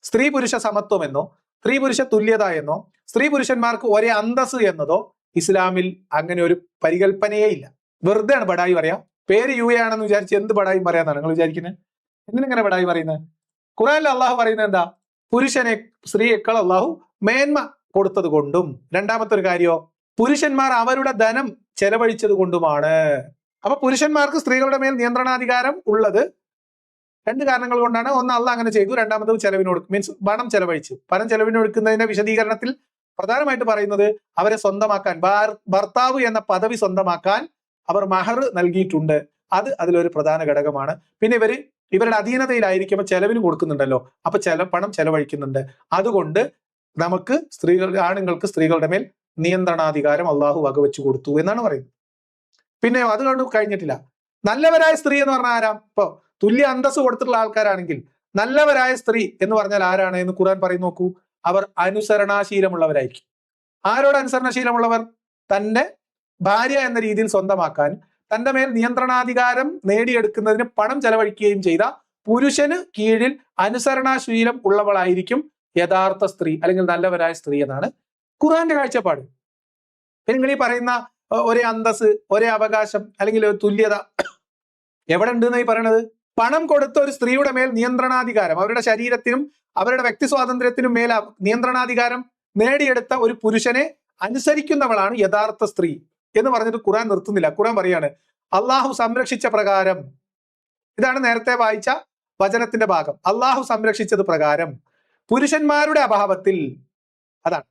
A: സ്ത്രീ പുരുഷ സമത്വം എന്നോ സ്ത്രീ പുരുഷ തുല്യത എന്നോ സ്ത്രീ പുരുഷന്മാർക്ക് ഒരേ അന്തസ് എന്നതോ ഇസ്ലാമിൽ അങ്ങനെ ഒരു പരികല്പനയേ ഇല്ല. വെറുതെ ആണ് ബടായി പറയാം. പേര് യു എ ആണെന്ന് വിചാരിച്ച് എന്ത് ബടായും പറയാന്നാണ് നിങ്ങൾ വിചാരിക്കുന്നത്? എന്തിനെങ്ങനെ ബടായി പറയുന്നത്? ഖുർആനിൽ അള്ളാഹു പറയുന്നത് എന്താ? പുരുഷനെ സ്ത്രീയേക്കാൾ അള്ളാഹു മേന്മ കൊടുത്തത് കൊണ്ടും, രണ്ടാമത്തെ ഒരു കാര്യോ പുരുഷന്മാർ അവരുടെ ധനം ചെലവഴിച്ചത് കൊണ്ടുമാണ്. അപ്പൊ പുരുഷന്മാർക്ക് സ്ത്രീകളുടെ മേൽ നിയന്ത്രണാധികാരം ഉള്ളത് രണ്ട് കാരണങ്ങൾ കൊണ്ടാണ്. ഒന്ന്, അള്ളാഹ് അങ്ങനെ ചെയ്തു. രണ്ടാമത് ചെലവിനോട് മീൻസ് പണം ചെലവഴിച്ചു. പണം ചെലവിനൊടുക്കുന്നതിന്റെ വിശദീകരണത്തിൽ പ്രധാനമായിട്ട് പറയുന്നത് അവരെ സ്വന്തമാക്കാൻ, ഭർത്താവ് എന്ന പദവി സ്വന്തമാക്കാൻ അവർ മഹർ നൽകിയിട്ടുണ്ട്. അത് അതിലൊരു പ്രധാന ഘടകമാണ്. പിന്നെ ഇവരുടെ അധീനതയിലായിരിക്കുമ്പോൾ ചെലവിന് കൊടുക്കുന്നുണ്ടല്ലോ, അപ്പൊ പണം ചെലവഴിക്കുന്നുണ്ട്. അതുകൊണ്ട് നമുക്ക് ആണുങ്ങൾക്ക് സ്ത്രീകളുടെ മേൽ നിയന്ത്രണാധികാരം അള്ളാഹു വകവെച്ചു കൊടുത്തു എന്നാണ് പറയുന്നത്. പിന്നെ അതുകൊണ്ട് കഴിഞ്ഞിട്ടില്ല. നല്ലവരായ സ്ത്രീ എന്ന് പറഞ്ഞാൽ ആരാ? ഇപ്പൊ തുല്യ അന്തസ് കൊടുത്തിട്ടുള്ള ആൾക്കാരാണെങ്കിൽ നല്ലവരായ സ്ത്രീ എന്ന് പറഞ്ഞാൽ ആരാണ് എന്ന് ഖുർആൻ പറയും. നോക്കൂ, അവർ അനുസരണാശീലമുള്ളവരായിരിക്കും. ആരോട് അനുസരണശീലമുള്ളവർ? തന്റെ ഭാര്യ എന്ന രീതിയിൽ സ്വന്തമാക്കാൻ, തന്റെ മേൽ നിയന്ത്രണാധികാരം നേടിയെടുക്കുന്നതിന് പണം ചെലവഴിക്കുകയും ചെയ്ത പുരുഷന് കീഴിൽ അനുസരണാശീലം ഉള്ളവളായിരിക്കും യഥാർത്ഥ സ്ത്രീ അല്ലെങ്കിൽ നല്ലവരായ സ്ത്രീ എന്നാണ് ഖുർആന്റെ കാഴ്ചപ്പാട്. നിങ്ങൾ ഈ പറയുന്ന ഒരേ അന്തസ്, ഒരേ അവകാശം അല്ലെങ്കിൽ തുല്യത എവിടെ ഉണ്ട് എന്നായി പറയണത്? പണം കൊടുത്ത ഒരു സ്ത്രീയുടെ മേൽ നിയന്ത്രണാധികാരം, അവരുടെ ശരീരത്തിനും അവരുടെ വ്യക്തി സ്വാതന്ത്ര്യത്തിനും മേൽ നിയന്ത്രണാധികാരം നേടിയെടുത്ത ഒരു പുരുഷനെ അനുസരിക്കുന്നവളാണ് യഥാർത്ഥ സ്ത്രീ എന്ന് പറഞ്ഞിട്ട് ഖുർആൻ നിർത്തുന്നില്ല. ഖുർആൻ പറയാണ് അള്ളാഹു സംരക്ഷിച്ച പ്രകാരം. ഇതാണ് നേരത്തെ വായിച്ച വചനത്തിന്റെ ഭാഗം. അള്ളാഹു സംരക്ഷിച്ചത് പ്രകാരം പുരുഷന്മാരുടെ അഭാവത്തിൽ, അതാണ്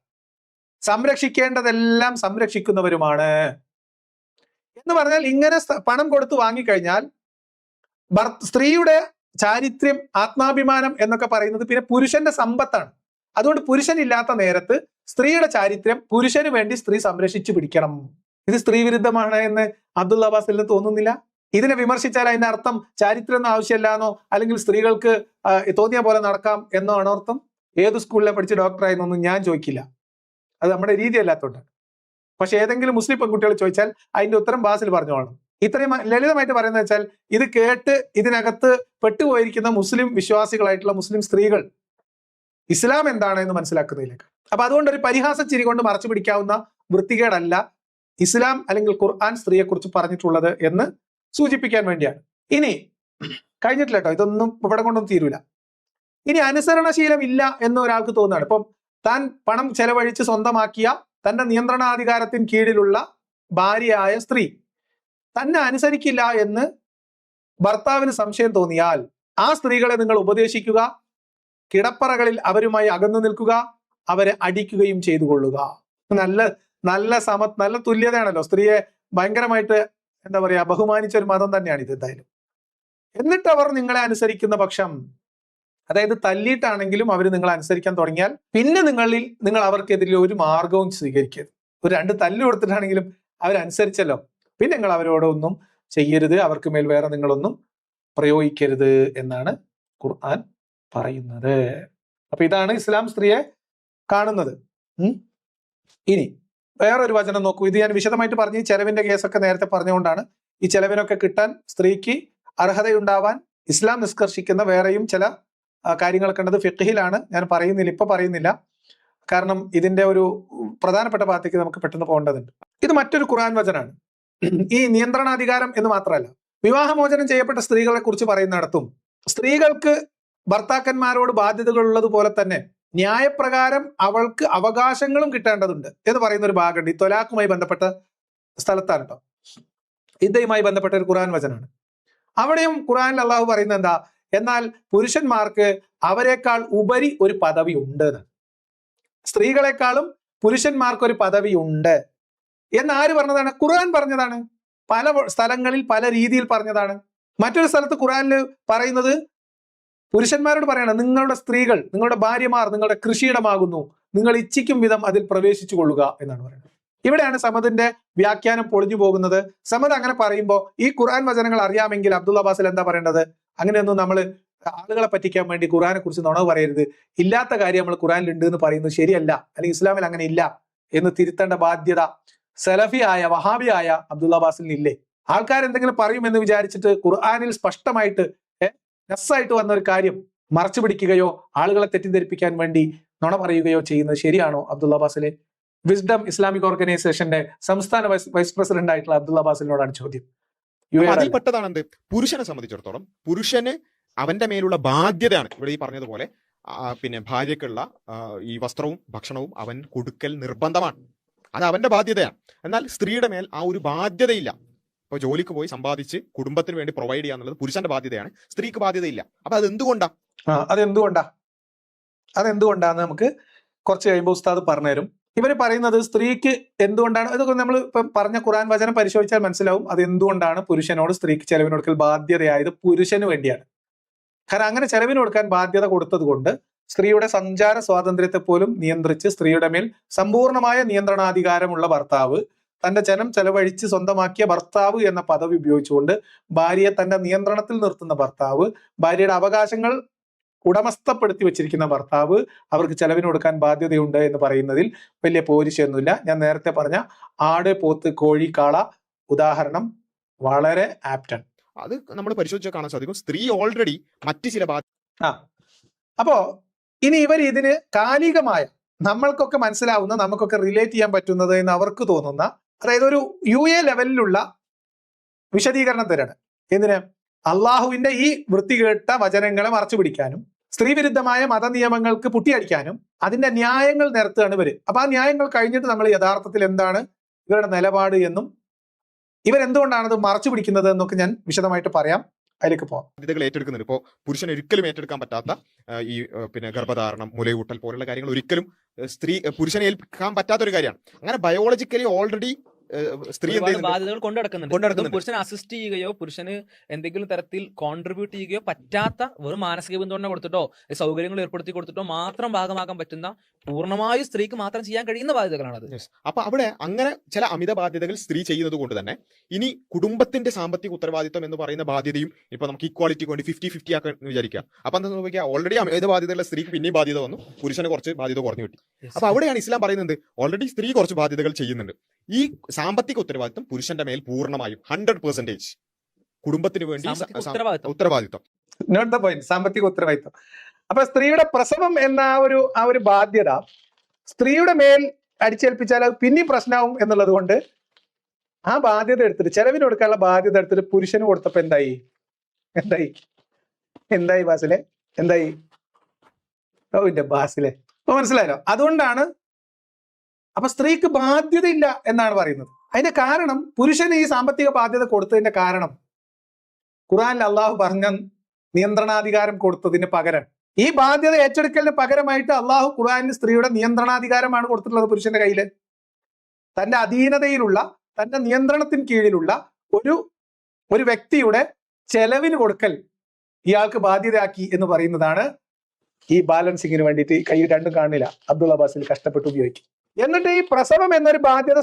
A: സംരക്ഷിക്കേണ്ടതെല്ലാം സംരക്ഷിക്കുന്നവരുമാണ് എന്ന് പറഞ്ഞാൽ, ഇങ്ങനെ പണം കൊടുത്ത് വാങ്ങിക്കഴിഞ്ഞാൽ സ്ത്രീയുടെ ചാരിത്ര്യം, ആത്മാഭിമാനം എന്നൊക്കെ പറയുന്നത് പിന്നെ പുരുഷന്റെ സമ്പത്താണ്. അതുകൊണ്ട് പുരുഷനില്ലാത്ത നേരത്ത് സ്ത്രീയുടെ ചാരിത്രം പുരുഷന് വേണ്ടി സ്ത്രീ സംരക്ഷിച്ചു പിടിക്കണം. ഇത് സ്ത്രീ വിരുദ്ധമാണ് എന്ന് അബ്ദുൽ അബ്ബാസിന് തോന്നുന്നില്ല? ഇതിനെ വിമർശിച്ചാൽ അതിന്റെ അർത്ഥം ചാരിത്രം ഒന്നും ആവശ്യമില്ലാന്നോ അല്ലെങ്കിൽ സ്ത്രീകൾക്ക് തോന്നിയ പോലെ നടക്കാം എന്നോ ആണോ അർത്ഥം? ഏത് സ്കൂളിലെ പഠിച്ച് ഡോക്ടറായെന്നൊന്നും ഞാൻ ചോദിക്കില്ല, അത് നമ്മുടെ രീതി അല്ലാത്തതുകൊണ്ടാണ്. പക്ഷെ ഏതെങ്കിലും മുസ്ലിം പെൺകുട്ടികൾ ചോദിച്ചാൽ അതിന്റെ ഉത്തരം ബാസിൽ പറഞ്ഞോളണം. ഇത്രയും ലളിതമായിട്ട് പറയുന്നത് വെച്ചാൽ, ഇത് കേട്ട് ഇതിനകത്ത് പെട്ടുപോയിരിക്കുന്ന മുസ്ലിം വിശ്വാസികളായിട്ടുള്ള മുസ്ലിം സ്ത്രീകൾ ഇസ്ലാം എന്താണ് എന്ന് മനസ്സിലാക്കുന്നതിലേക്ക്. അപ്പൊ അതുകൊണ്ട് ഒരു പരിഹാസ ചിരി കൊണ്ട് മറച്ചു പിടിക്കാവുന്ന വൃത്തികേടല്ല ഇസ്ലാം അല്ലെങ്കിൽ ഖുർആൻ സ്ത്രീയെക്കുറിച്ച് പറഞ്ഞിട്ടുള്ളത് എന്ന് സൂചിപ്പിക്കാൻ വേണ്ടിയാണ്. ഇനി കഴിഞ്ഞിട്ടില്ല കേട്ടോ, ഇതൊന്നും ഇവിടെ കൊണ്ടൊന്നും തീരൂല. ഇനി അനുസരണശീലം ഇല്ല എന്ന് ഒരാൾക്ക് തോന്നുകയാണ്. ഇപ്പം താൻ പണം ചെലവഴിച്ച് സ്വന്തമാക്കിയ തന്റെ നിയന്ത്രണാധികാരത്തിന് കീഴിലുള്ള ഭാര്യയായ സ്ത്രീ തന്നെ അനുസരിക്കില്ല എന്ന് ഭർത്താവിന് സംശയം തോന്നിയാൽ ആ സ്ത്രീകളെ നിങ്ങൾ ഉപദേശിക്കുക, കിടപ്പറകളിൽ അവരുമായി അകന്നു നിൽക്കുക, അവരെ അടിക്കുകയും ചെയ്തു കൊള്ളുക. നല്ല തുല്യതയാണല്ലോ. സ്ത്രീയെ ഭയങ്കരമായിട്ട് എന്താ പറയാ ബഹുമാനിച്ച ഒരു മതം തന്നെയാണ് ഇത് എന്തായാലും. എന്നിട്ട് അവർ നിങ്ങളെ അനുസരിക്കുന്ന പക്ഷം, അതായത് തല്ലിയിട്ടാണെങ്കിലും അവർ നിങ്ങളെ അനുസരിക്കാൻ തുടങ്ങിയാൽ പിന്നെ നിങ്ങൾ അവർക്കെതിരെ ഒരു മാർഗവും സ്വീകരിക്കരുത്. ഒരു 2 തല്ല് കൊടുത്തിട്ടാണെങ്കിലും അവരനുസരിച്ചല്ലോ, പിന്നെ നിങ്ങൾ അവരോടൊന്നും ചെയ്യരുത്, അവർക്ക് മേൽ വേറെ നിങ്ങളൊന്നും പ്രയോഗിക്കരുത് എന്നാണ് ഖുർആൻ പറയുന്നത്. അപ്പൊ ഇതാണ് ഇസ്ലാം സ്ത്രീയെ കാണുന്നത്. ഇനി വേറൊരു വചനം നോക്കൂ. ഇത് ഞാൻ വിശദമായിട്ട് പറഞ്ഞു. ഈ ചെലവിന്റെ കേസൊക്കെ നേരത്തെ പറഞ്ഞുകൊണ്ടാണ്. ഈ ചെലവിനൊക്കെ കിട്ടാൻ സ്ത്രീക്ക് അർഹതയുണ്ടാവാൻ ഇസ്ലാം നിഷ്കർഷിക്കുന്ന വേറെയും ചില കാര്യങ്ങളൊക്കെ ഉള്ളത് ഫിഖ്ഹിലാണ്. ഞാൻ ഇപ്പൊ പറയുന്നില്ല, കാരണം ഇതിന്റെ ഒരു പ്രധാനപ്പെട്ട ഭാഗത്തേക്ക് നമുക്ക് പെട്ടെന്ന് പോകേണ്ടതുണ്ട്. ഇത് മറ്റൊരു ഖുർആൻ വചനാണ്. ഈ നിയന്ത്രണാധികാരം എന്ന് മാത്രമല്ല, വിവാഹമോചനം ചെയ്യപ്പെട്ട സ്ത്രീകളെ കുറിച്ച് പറയുന്നിടത്തും സ്ത്രീകൾക്ക് ഭർത്താക്കന്മാരോട് ബാധ്യതകളുള്ളത് പോലെ തന്നെ ന്യായപ്രകാരം അവൾക്ക് അവകാശങ്ങളും കിട്ടേണ്ടതുണ്ട് എന്ന് പറയുന്ന ഒരു ഭാഗമുണ്ട്. ഈ തൊലാഖുമായി ബന്ധപ്പെട്ട സ്ഥലത്താണ് കേട്ടോ, ഇദ്ദയുമായി ബന്ധപ്പെട്ട ഒരു ഖുർആൻ വചനാണ്. അവിടെയും ഖുർആനിൽ അള്ളാഹു പറയുന്നത് എന്താ? എന്നാൽ പുരുഷന്മാർക്ക് അവരെക്കാൾ ഉപരി ഒരു പദവി ഉണ്ട്. സ്ത്രീകളെക്കാളും പുരുഷന്മാർക്ക് ഒരു പദവി ഉണ്ട് എന്ന് ആര് പറഞ്ഞതാണ്? ഖുർആൻ പറഞ്ഞതാണ്. പല സ്ഥലങ്ങളിൽ പല രീതിയിൽ പറഞ്ഞതാണ്. മറ്റൊരു സ്ഥലത്ത് ഖുർആനിൽ പറയുന്നത് പുരുഷന്മാരോട് പറയണം, നിങ്ങളുടെ സ്ത്രീകൾ, നിങ്ങളുടെ ഭാര്യമാർ നിങ്ങളുടെ കൃഷിയിടമാകുന്നു, നിങ്ങൾ ഇച്ഛിക്കും വിധം അതിൽ പ്രവേശിച്ചു കൊള്ളുക എന്നാണ് പറയുന്നത്. ഇവിടെയാണ് സമദിന്റെ വ്യാഖ്യാനം പൊളിഞ്ഞു പോകുന്നത്. സമദ് അങ്ങനെ പറയുമ്പോൾ ഈ ഖുർആൻ വചനങ്ങൾ അറിയാമെങ്കിൽ അബ്ദുള്ള ബാസിൽ എന്താ പറയേണ്ടത്? അങ്ങനെയൊന്നും നമ്മൾ ആളുകളെ പറ്റിക്കാൻ വേണ്ടി ഖുർആനെ കുറിച്ച് നുണ പറയരുത്, ഇല്ലാത്ത കാര്യം നമ്മൾ ഖുർആനിൽ ഉണ്ട് എന്ന് പറയുന്നത് ശരിയല്ല, അല്ലെങ്കിൽ ഇസ്ലാമിൽ അങ്ങനെ ഇല്ല എന്ന് തിരുത്തേണ്ട ബാധ്യത സലഫിയായ വഹാബിയായ അബ്ദുള്ള ബാസിലിനില്ലേ? ആൾക്കാർ എന്തെങ്കിലും പറയുമെന്ന് വിചാരിച്ചിട്ട് ഖുർആനിൽ സ്പഷ്ടമായിട്ട് നസ്സായിട്ട് വന്ന ഒരു കാര്യം മറച്ചു പിടിക്കുകയോ ആളുകളെ തെറ്റിദ്ധരിപ്പിക്കാൻ വേണ്ടി നുണ പറയുകയോ ചെയ്യുന്നത് ശരിയാണോ അബ്ദുള്ള ബാസിലെ? വിസ്ഡം ഇസ്ലാമിക് ഓർഗനൈസേഷന്റെ സംസ്ഥാന വൈസ് പ്രസിഡന്റ് ആയിട്ടുള്ള അബ്ദുള്ള ബാസിലിനോടാണ് ചോദ്യം.
C: അതിൽപ്പെട്ടതാണ് എന്ത്? പുരുഷനെ സംബന്ധിച്ചിടത്തോളം പുരുഷന് അവന്റെ മേലുള്ള ബാധ്യതയാണ് ഇവിടെ ഈ പറഞ്ഞതുപോലെ പിന്നെ ഭാര്യക്കുള്ള ഈ വസ്ത്രവും ഭക്ഷണവും അവൻ കൊടുക്കൽ നിർബന്ധമാണ്. അത് അവന്റെ ബാധ്യതയാണ്. എന്നാൽ സ്ത്രീയുടെ മേൽ ആ ഒരു ബാധ്യതയില്ല. ഇപ്പൊ ജോലിക്ക് പോയി സമ്പാദിച്ച് കുടുംബത്തിന് വേണ്ടി പ്രൊവൈഡ് ചെയ്യാന്നുള്ളത് പുരുഷന്റെ ബാധ്യതയാണ്, സ്ത്രീക്ക് ബാധ്യതയില്ല. അപ്പൊ അതെന്തുകൊണ്ടാ?
A: അതെന്തുകൊണ്ടാന്ന് നമുക്ക് കുറച്ച് കഴിയുമ്പോൾ ഉസ്താദ് പറഞ്ഞുതരും. ഇവര് പറയുന്നത് സ്ത്രീക്ക് എന്തുകൊണ്ടാണ്, ഇതൊക്കെ നമ്മൾ ഇപ്പം പറഞ്ഞ ഖുർആൻ വചനം പരിശോധിച്ചാൽ മനസ്സിലാവും അത് എന്തുകൊണ്ടാണ് പുരുഷനോട് സ്ത്രീക്ക് ചെലവിന് കൊടുക്കൽ ബാധ്യതയായത്. പുരുഷന് വേണ്ടിയാണ്. കാരണം അങ്ങനെ ചെലവിന് കൊടുക്കാൻ ബാധ്യത കൊടുത്തത് കൊണ്ട് സ്ത്രീയുടെ സഞ്ചാര സ്വാതന്ത്ര്യത്തെ പോലും നിയന്ത്രിച്ച് സ്ത്രീയുടെ മേൽ സമ്പൂർണമായ നിയന്ത്രണാധികാരമുള്ള ഭർത്താവ്, തന്റെ ജനം ചെലവഴിച്ച് സ്വന്തമാക്കിയ ഭർത്താവ് എന്ന പദവി ഉപയോഗിച്ചുകൊണ്ട് ഭാര്യയെ തന്റെ നിയന്ത്രണത്തിൽ നിർത്തുന്ന ഭർത്താവ്, ഭാര്യയുടെ അവകാശങ്ങൾ ഉടമസ്ഥപ്പെടുത്തി വെച്ചിരിക്കുന്ന ഭർത്താവ്, അവർക്ക് ചെലവിന് കൊടുക്കാൻ ബാധ്യതയുണ്ട് എന്ന് പറയുന്നതിൽ വലിയ പോരിശയൊന്നുമില്ല. ഞാൻ നേരത്തെ പറഞ്ഞ ആട്, പോത്ത്, കോഴി, കാള ഉദാഹരണം വളരെ ആപ്റ്റാണ്.
C: അത് നമ്മൾ പരിശോധിച്ചാൽ കാണാൻ സാധിക്കും സ്ത്രീ ഓൾറെഡി മറ്റു ചില
A: അപ്പോ ഇനി ഇവർ ഇതിന് കാലികമായ, നമ്മൾക്കൊക്കെ മനസ്സിലാവുന്ന, നമുക്കൊക്കെ റിലേറ്റ് ചെയ്യാൻ പറ്റുന്നത് എന്ന് അവർക്ക് തോന്നുന്ന, അതായത് ഒരു UA ലെവലിലുള്ള വിശദീകരണം തരാണ്. എന്തിന്? അള്ളാഹുവിന്റെ ഈ വൃത്തികെട്ട വചനങ്ങളെ മറച്ചു പിടിക്കാനും സ്ത്രീവിരുദ്ധമായ മതനിയമങ്ങൾക്ക് പുട്ടിയടിക്കാനും അതിന്റെ ന്യായങ്ങൾ നിരത്തുകയാണ് ഇവര്. അപ്പൊ ആ ന്യായങ്ങൾ കഴിഞ്ഞിട്ട് നമ്മൾ യഥാർത്ഥത്തിൽ എന്താണ് ഇവരുടെ നിലപാട് എന്നും ഇവരെന്തുകൊണ്ടാണ് അത് മറച്ചു പിടിക്കുന്നത് എന്നൊക്കെ ഞാൻ വിശദമായിട്ട് പറയാം. അതിലേക്ക് പോകാം.
C: ബാധ്യതകൾ ഏറ്റെടുക്കുന്നുണ്ട്. ഇപ്പോൾ പുരുഷൻ ഒരിക്കലും ഏറ്റെടുക്കാൻ പറ്റാത്ത ഈ പിന്നെ ഗർഭധാരണം, മുലയൂട്ടൽ പോലുള്ള കാര്യങ്ങൾ ഒരിക്കലും പുരുഷനെ ഏൽപ്പിക്കാൻ പറ്റാത്തൊരു കാര്യമാണ്. അങ്ങനെ ബയോളജിക്കലി ഓൾറെഡി സ്ത്രീ
D: ബാധ്യതകൾ കൊണ്ടുനടക്കുന്നുണ്ട്. പുരുഷനെ അസിസ്റ്റ് ചെയ്യുകയോ പുരുഷന് എന്തെങ്കിലും തരത്തിൽ കോൺട്രിബ്യൂട്ട് ചെയ്യുകയോ പറ്റാത്ത, വെറും മാനസിക പിന്തുണ കൊടുത്തിട്ടോ സൗകര്യങ്ങൾ ഏർപ്പെടുത്തി കൊടുത്തിട്ടോ മാത്രം ഭാഗമാക്കാൻ പറ്റുന്ന, പൂർണ്ണമായും സ്ത്രീക്ക് മാത്രം ചെയ്യാൻ കഴിയുന്ന ബാധ്യതകളാണത്.
C: അപ്പൊ അവിടെ അങ്ങനെ ചില അമിത ബാധ്യതകൾ സ്ത്രീ ചെയ്യുന്നത് കൊണ്ട് തന്നെ ഇനി കുടുംബത്തിന്റെ സാമ്പത്തിക ഉത്തരവാദിത്വം എന്ന് പറയുന്ന ബാധ്യതയും ഇപ്പൊ നമുക്ക് ഇക്വാളിറ്റിക്ക് വേണ്ടി 50-50 ആക്കാൻ വിചാരിക്കുക. അപ്പൊ എന്താ നോക്കിയാൽ ഓൾറെഡി അമിത ബാധ്യതയുള്ള സ്ത്രീക്ക് പിന്നെയും ബാധ്യത വന്നു, പുരുഷന് കുറച്ച് ബാധ്യത കുറഞ്ഞു കിട്ടി. അപ്പൊ അവിടെയാണ് ഇസ്ലാം പറയുന്നത് ഓൾറെഡി സ്ത്രീ കുറച്ച് ബാധ്യതകൾ ചെയ്യുന്നുണ്ട്. ഈ സാമ്പത്തിക ഉത്തരവാദിത്വം പുരുഷന്റെ മേൽ പൂർണ്ണമായും 100% കുടുംബത്തിന് വേണ്ടി ഉത്തരവാദിത്വം.
A: സാമ്പത്തിക ഉത്തരവാദിത്വം. അപ്പൊ സ്ത്രീയുടെ പ്രസവം എന്ന ആ ഒരു ബാധ്യത സ്ത്രീയുടെ മേൽ അടിച്ചേൽപ്പിച്ചാൽ അത് പിന്നെയും പ്രശ്നമാവും എന്നുള്ളത് കൊണ്ട് ആ ബാധ്യത എടുത്തിട്ട്, ചെലവിന് കൊടുക്കാനുള്ള ബാധ്യത എടുത്തിട്ട് പുരുഷന് കൊടുത്തപ്പോ എന്തായി ബാസിലെ? എന്തായി? ബാസിലെ അപ്പൊ മനസ്സിലായല്ലോ. അതുകൊണ്ടാണ് അപ്പൊ സ്ത്രീക്ക് ബാധ്യതയില്ല എന്നാണ് പറയുന്നത്. അതിന്റെ കാരണം, പുരുഷന് ഈ സാമ്പത്തിക ബാധ്യത കൊടുത്തതിന്റെ കാരണം ഖുർആനിൽ അള്ളാഹു പറഞ്ഞ നിയന്ത്രണാധികാരം കൊടുത്തതിന് പകരം, ഈ ബാധ്യത ഏറ്റെടുക്കലിന് പകരമായിട്ട് അള്ളാഹു ഖുർആനിൽ സ്ത്രീയുടെ നിയന്ത്രണാധികാരമാണ് കൊടുത്തിട്ടുള്ളത് പുരുഷന്റെ കയ്യില്. തന്റെ അധീനതയിലുള്ള, തന്റെ നിയന്ത്രണത്തിന് കീഴിലുള്ള ഒരു വ്യക്തിയുടെ ചെലവിന് കൊടുക്കൽ ഇയാൾക്ക് ബാധ്യതയാക്കി എന്ന് പറയുന്നതാണ് ഈ ബാലൻസിങ്ങിന് വേണ്ടിയിട്ട്. കൈ രണ്ടും കാണില്ല, അബ്ദുള്ള ബാസിൽ കഷ്ടപ്പെട്ട് ഉപയോഗിക്കും. എന്നിട്ട് ഈ പ്രസവം എന്നൊരു ബാധ്യത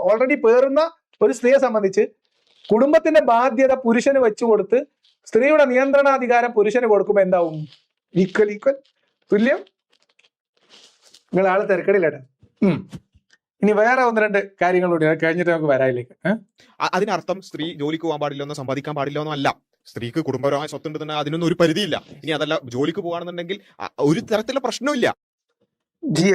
A: ഓൾറെഡി പേറുന്ന ഒരു സ്ത്രീയെ സംബന്ധിച്ച് കുടുംബത്തിന്റെ ബാധ്യത പുരുഷന് വെച്ചു കൊടുത്ത് സ്ത്രീയുടെ നിയന്ത്രണാധികാരം പുരുഷന് കൊടുക്കുമ്പോൾ എന്താവും? ഈക്വൽ തുല്യം. നിങ്ങൾ ആള് തിരക്കടില്ലേട്ടാ. ഇനി വേറെ 1-2 കാര്യങ്ങളുണ്ട്, കഴിഞ്ഞിട്ട് നമുക്ക് വരാതിലേക്ക്.
C: അതിനർത്ഥം സ്ത്രീ ജോലിക്ക് പോകാൻ പാടില്ലെന്നോ സമ്പാദിക്കാൻ പാടില്ലെന്നോ അല്ല. സ്ത്രീക്ക് കുടുംബപരമായ സ്വത്തുണ്ടെന്നുണ്ടെങ്കിൽ അതിനൊന്നും ഒരു പരിധിയില്ല. ഇനി അതല്ല, ജോലിക്ക് പോകാണെന്നുണ്ടെങ്കിൽ ഒരു തരത്തിലുള്ള പ്രശ്നമില്ല.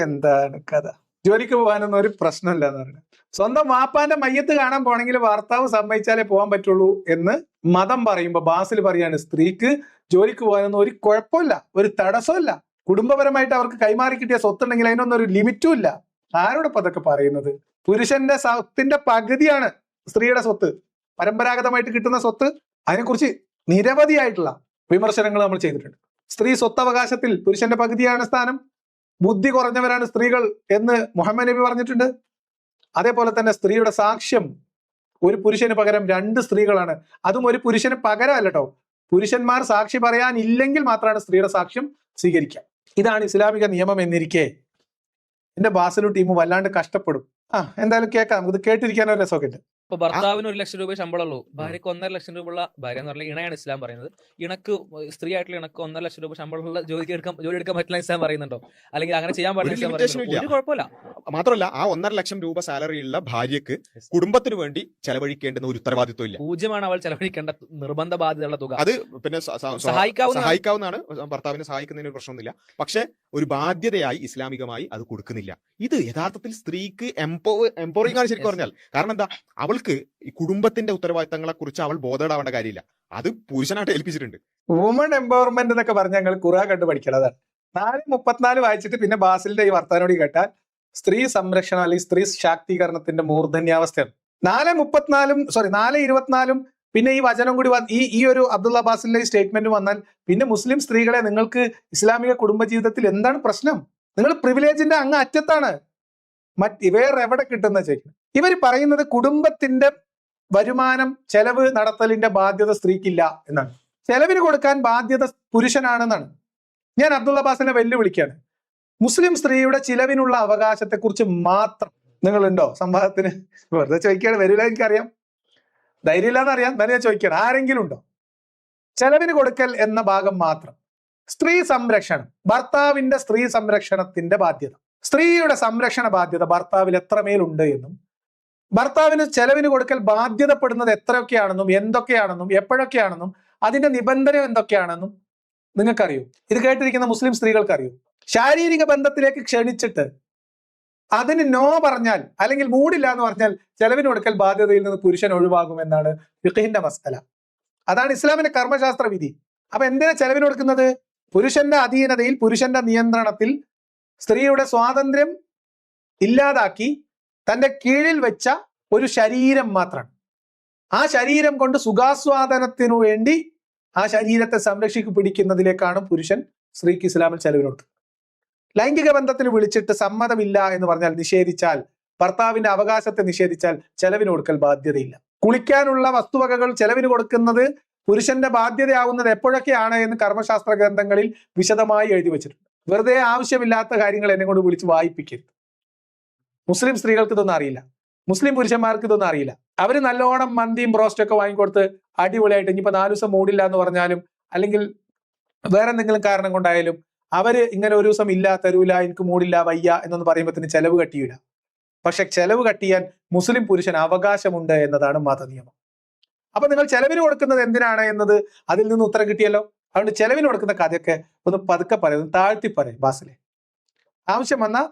A: എന്താണ് കഥ? ജോലിക്ക് പോകാനൊന്നും ഒരു പ്രശ്നമില്ല എന്ന് പറയുന്നത്. സ്വന്തം വാപ്പാന്റെ മയ്യത്ത് കാണാൻ പോണെങ്കിൽ ഭർത്താവ് സമ്മതിച്ചാലേ പോകാൻ പറ്റുള്ളൂ എന്ന് മതം പറയുമ്പോ ബാസിൽ പറയാണ് സ്ത്രീക്ക് ജോലിക്ക് പോകാനൊന്നും ഒരു കുഴപ്പമില്ല, ഒരു തടസ്സമില്ല. കുടുംബപരമായിട്ട് അവർക്ക് കൈമാറി കിട്ടിയ സ്വത്തുണ്ടെങ്കിൽ അതിനൊന്നും ഒരു ലിമിറ്റും ഇല്ല. ആരോടൊപ്പം അതൊക്കെ പറയുന്നത്? പുരുഷന്റെ സ്വത്തിന്റെ പകുതിയാണ് സ്ത്രീയുടെ സ്വത്ത്, പരമ്പരാഗതമായിട്ട് കിട്ടുന്ന സ്വത്ത്. അതിനെക്കുറിച്ച് നിരവധിയായിട്ടുള്ള വിമർശനങ്ങൾ നമ്മൾ ചെയ്തിട്ടുണ്ട്. സ്ത്രീ സ്വത്തവകാശത്തിൽ പുരുഷന്റെ പകുതിയാണ് സ്ഥാനം, ബുദ്ധി കുറഞ്ഞവരാണ് സ്ത്രീകൾ എന്ന് മുഹമ്മദ് നബി പറഞ്ഞിട്ടുണ്ട്. അതേപോലെ തന്നെ സ്ത്രീയുടെ സാക്ഷ്യം ഒരു പുരുഷന് പകരം 2 സ്ത്രീകളാണ്. അതും ഒരു പുരുഷന് പകരമല്ല കേട്ടോ, പുരുഷന്മാർ സാക്ഷി പറയാനില്ലെങ്കിൽ മാത്രമാണ് സ്ത്രീയുടെ സാക്ഷ്യം സ്വീകരിക്കുക. ഇതാണ് ഇസ്ലാമിക നിയമം എന്നിരിക്കെ എന്റെ ബാസലു ടീം വല്ലാണ്ട് കഷ്ടപ്പെടും. എന്തായാലും കേൾക്കാം, നമുക്ക് കേട്ടിരിക്കാൻ ഒരു രസമൊക്കെ ഉണ്ട്.
D: ഇപ്പൊ ഭർത്താവിന് 1 ലക്ഷം രൂപ ശമ്പളമുള്ളൂ, ഭാര്യക്ക് 1.5 ലക്ഷം രൂപ ഉള്ള, ഭാര്യ എന്ന് പറഞ്ഞാൽ ഇണയാണ് ഇസ്ലാം പറയുന്നത്, ഇണക്ക് സ്ത്രീ ആയിട്ടുള്ള ഇണക്ക് 1.5 ലക്ഷം രൂപ ശമ്പളമുള്ള ജോലി എടുക്കാൻ പറ്റില്ല ഇസ്ലാം പറയുന്നുണ്ടോ? അല്ലെങ്കിൽ അങ്ങനെ ചെയ്യാൻ പാടില്ല ഇസ്ലാം പറയുന്നുണ്ടോ? ഒരു കുഴപ്പമില്ല.
C: മാത്രമല്ല ആ 1.5 ലക്ഷം രൂപ സാലറിയുള്ള ഭാര്യക്ക് കുടുംബത്തിന് വേണ്ടി ചെലവഴിക്കേണ്ടുന്ന ഒരു ഉത്തരവാദിത്വം ഇല്ല.
D: 0 അവൾ ചെലവഴിക്കേണ്ട നിർബന്ധ ബാധ്യതയുള്ള തുക.
C: അത് പിന്നെ
D: സഹായിക്കാവുന്നതാണ്,
C: ഭർത്താവിനെ സഹായിക്കുന്നതിന് ഒരു പ്രശ്നമൊന്നുമില്ല. പക്ഷെ ഒരു ബാധ്യതയായി ഇസ്ലാമികമായി അത് കൊടുക്കുന്നില്ല. ഇത് യഥാർത്ഥത്തിൽ സ്ത്രീക്ക് എംപവറിംഗ് ആണ് ശരിക്കും പറഞ്ഞാൽ. കാരണം എന്താ, അവൾക്ക് ഈ കുടുംബത്തിന്റെ ഉത്തരവാദിത്തങ്ങളെ കുറിച്ച് അവൾ ബോധേഡാവേണ്ട കാര്യമില്ല. അത് പുരുഷനായിട്ട് ഏൽപ്പിച്ചിട്ടുണ്ട്.
A: വുമൺ എംപവർമെന്റ് എന്നൊക്കെ പറഞ്ഞാൽ ഞങ്ങൾ ഖുർആൻ കണ്ടു പഠിക്കണം. അതാണ് 4:34 വായിച്ചിട്ട് പിന്നെ ബാസിലിന്റെ ഈ വർത്താനോടി കേട്ടാൽ സ്ത്രീ സംരക്ഷണം അല്ലെങ്കിൽ സ്ത്രീ ശാക്തീകരണത്തിന്റെ മൂർധന്യാവസ്ഥയാണ്. 4:24 പിന്നെ ഈ വചനം കൂടി ഈ ഒരു അബ്ദുള്ള ബാസിലിന്റെ ഈ സ്റ്റേറ്റ്മെന്റ് വന്നാൽ പിന്നെ മുസ്ലിം സ്ത്രീകളെ നിങ്ങൾക്ക് ഇസ്ലാമിക കുടുംബജീവിതത്തിൽ എന്താണ് പ്രശ്നം? നിങ്ങൾ പ്രിവിലേജിന്റെ അങ്ങ് അറ്റത്താണ്. വേറെ എവിടെ കിട്ടുന്ന ചോദിക്കുന്നത്. ഇവർ പറയുന്നത് കുടുംബത്തിന്റെ വരുമാനം ചെലവ് നടത്തലിന്റെ ബാധ്യത സ്ത്രീക്കില്ല എന്നാണ്. ചെലവിന് കൊടുക്കാൻ ബാധ്യത പുരുഷനാണെന്നാണ്. ഞാൻ അബ്ദുള്ള ബാസിനെ വെല്ലുവിളിക്കുകയാണ്. മുസ്ലിം സ്ത്രീയുടെ ചിലവിനുള്ള അവകാശത്തെക്കുറിച്ച് മാത്രം നിങ്ങളുണ്ടോ സംവാദത്തിന്? വെറുതെ ചോദിക്കുകയാണ്, വരില്ല എനിക്കറിയാം, ധൈര്യമില്ലാന്ന് അറിയാം, എന്നാലും ഞാൻ ചോദിക്കുകയാണ്, ആരെങ്കിലും ഉണ്ടോ? ചെലവിന് കൊടുക്കൽ എന്ന ഭാഗം മാത്രം. സ്ത്രീ സംരക്ഷണം, ഭർത്താവിന്റെ സ്ത്രീ സംരക്ഷണത്തിന്റെ ബാധ്യത, സ്ത്രീയുടെ സംരക്ഷണ ബാധ്യത ഭർത്താവിൽ എത്രമേലുണ്ട് എന്നും ഭർത്താവിന് ചെലവിന് കൊടുക്കൽ ബാധ്യതപ്പെടുന്നത് എത്രയൊക്കെയാണെന്നും എന്തൊക്കെയാണെന്നും എപ്പോഴൊക്കെയാണെന്നും അതിന്റെ നിബന്ധന എന്തൊക്കെയാണെന്നും നിങ്ങൾക്കറിയോ? ഇത് കേട്ടിരിക്കുന്ന മുസ്ലിം സ്ത്രീകൾക്കറിയോ? ശാരീരിക ബന്ധത്തിലേക്ക് ക്ഷണിച്ചിട്ട് അതിന് നോ പറഞ്ഞാൽ അല്ലെങ്കിൽ മൂടില്ല എന്ന് പറഞ്ഞാൽ ചെലവിന് കൊടുക്കൽ ബാധ്യതയിൽ നിന്ന് പുരുഷൻ ഒഴിവാകുമെന്നാണ് ഫിഖ്ഹിന്റെ മസ്അല. അതാണ് ഇസ്ലാമിന്റെ കർമ്മശാസ്ത്ര വിധി. അപ്പൊ എന്തിനാ ചെലവിന് കൊടുക്കുന്നത്? പുരുഷന്റെ അധീനതയിൽ, പുരുഷന്റെ നിയന്ത്രണത്തിൽ സ്ത്രീയുടെ സ്വാതന്ത്ര്യം ഇല്ലാതാക്കി തന്റെ കീഴിൽ വെച്ച ഒരു ശരീരം മാത്രമാണ്. ആ ശരീരം കൊണ്ട് സുഖാസ്വാദനത്തിനു വേണ്ടി ആ ശരീരത്തെ പിടിക്കുന്നതിലേക്കാണ് പുരുഷൻ സ്ത്രീക്ക് ഇസ്ലാമിൽ ചെലവിന് കൊടുക്കുന്നത്. ലൈംഗിക ബന്ധത്തിന് വിളിച്ചിട്ട് സമ്മതമില്ല എന്ന് പറഞ്ഞാൽ, നിഷേധിച്ചാൽ, ഭർത്താവിന്റെ അവകാശത്തെ നിഷേധിച്ചാൽ ചെലവിന് കൊടുക്കൽ ബാധ്യതയില്ല. കുളിക്കാനുള്ള വസ്തുവകകൾ ചെലവിന് കൊടുക്കുന്നത് പുരുഷന്റെ ബാധ്യതയാവുന്നത് എപ്പോഴൊക്കെയാണ് എന്ന് കർമ്മശാസ്ത്ര ഗ്രന്ഥങ്ങളിൽ വിശദമായി എഴുതി വെച്ചിട്ടുണ്ട്. വെറുതെ ആവശ്യമില്ലാത്ത കാര്യങ്ങൾ എന്നെ കൊണ്ട് വിളിച്ച് വായിപ്പിക്കരുത്. മുസ്ലിം സ്ത്രീകൾക്ക് ഇതൊന്നും അറിയില്ല, മുസ്ലിം പുരുഷന്മാർക്ക് ഇതൊന്നും അറിയില്ല. അവര് നല്ലോണം മന്തിയും ബ്രോസ്റ്റും ഒക്കെ വാങ്ങിക്കൊടുത്ത് അടിപൊളിയായിട്ട് ഇനിയിപ്പോ 4 ദിവസം മൂടില്ല എന്ന് പറഞ്ഞാലും അല്ലെങ്കിൽ വേറെ എന്തെങ്കിലും കാരണം കൊണ്ടായാലും അവര് ഇങ്ങനെ ഒരു ദിവസം ഇല്ല, തരൂല, എനിക്ക് മൂടില്ല, വയ്യ എന്നൊന്ന് പറയുമ്പോഴത്തേന് ചെലവ് കട്ടിയൂല. പക്ഷെ ചെലവ് കട്ടിയാൻ മുസ്ലിം പുരുഷന് അവകാശമുണ്ട് എന്നതാണ് മതനിയമം. അപ്പൊ നിങ്ങൾ ചെലവിന് കൊടുക്കുന്നത് എന്തിനാണ് എന്നത് അതിൽ നിന്ന് ഉത്തരം കിട്ടിയല്ലോ. അതുകൊണ്ട് ചെലവിന് കൊടുക്കുന്ന കഥയൊക്കെ ഒന്ന് പതുക്കെ പറയും, താഴ്ത്തി പറയും. ബാസിലെ ആവശ്യം വന്നാൽ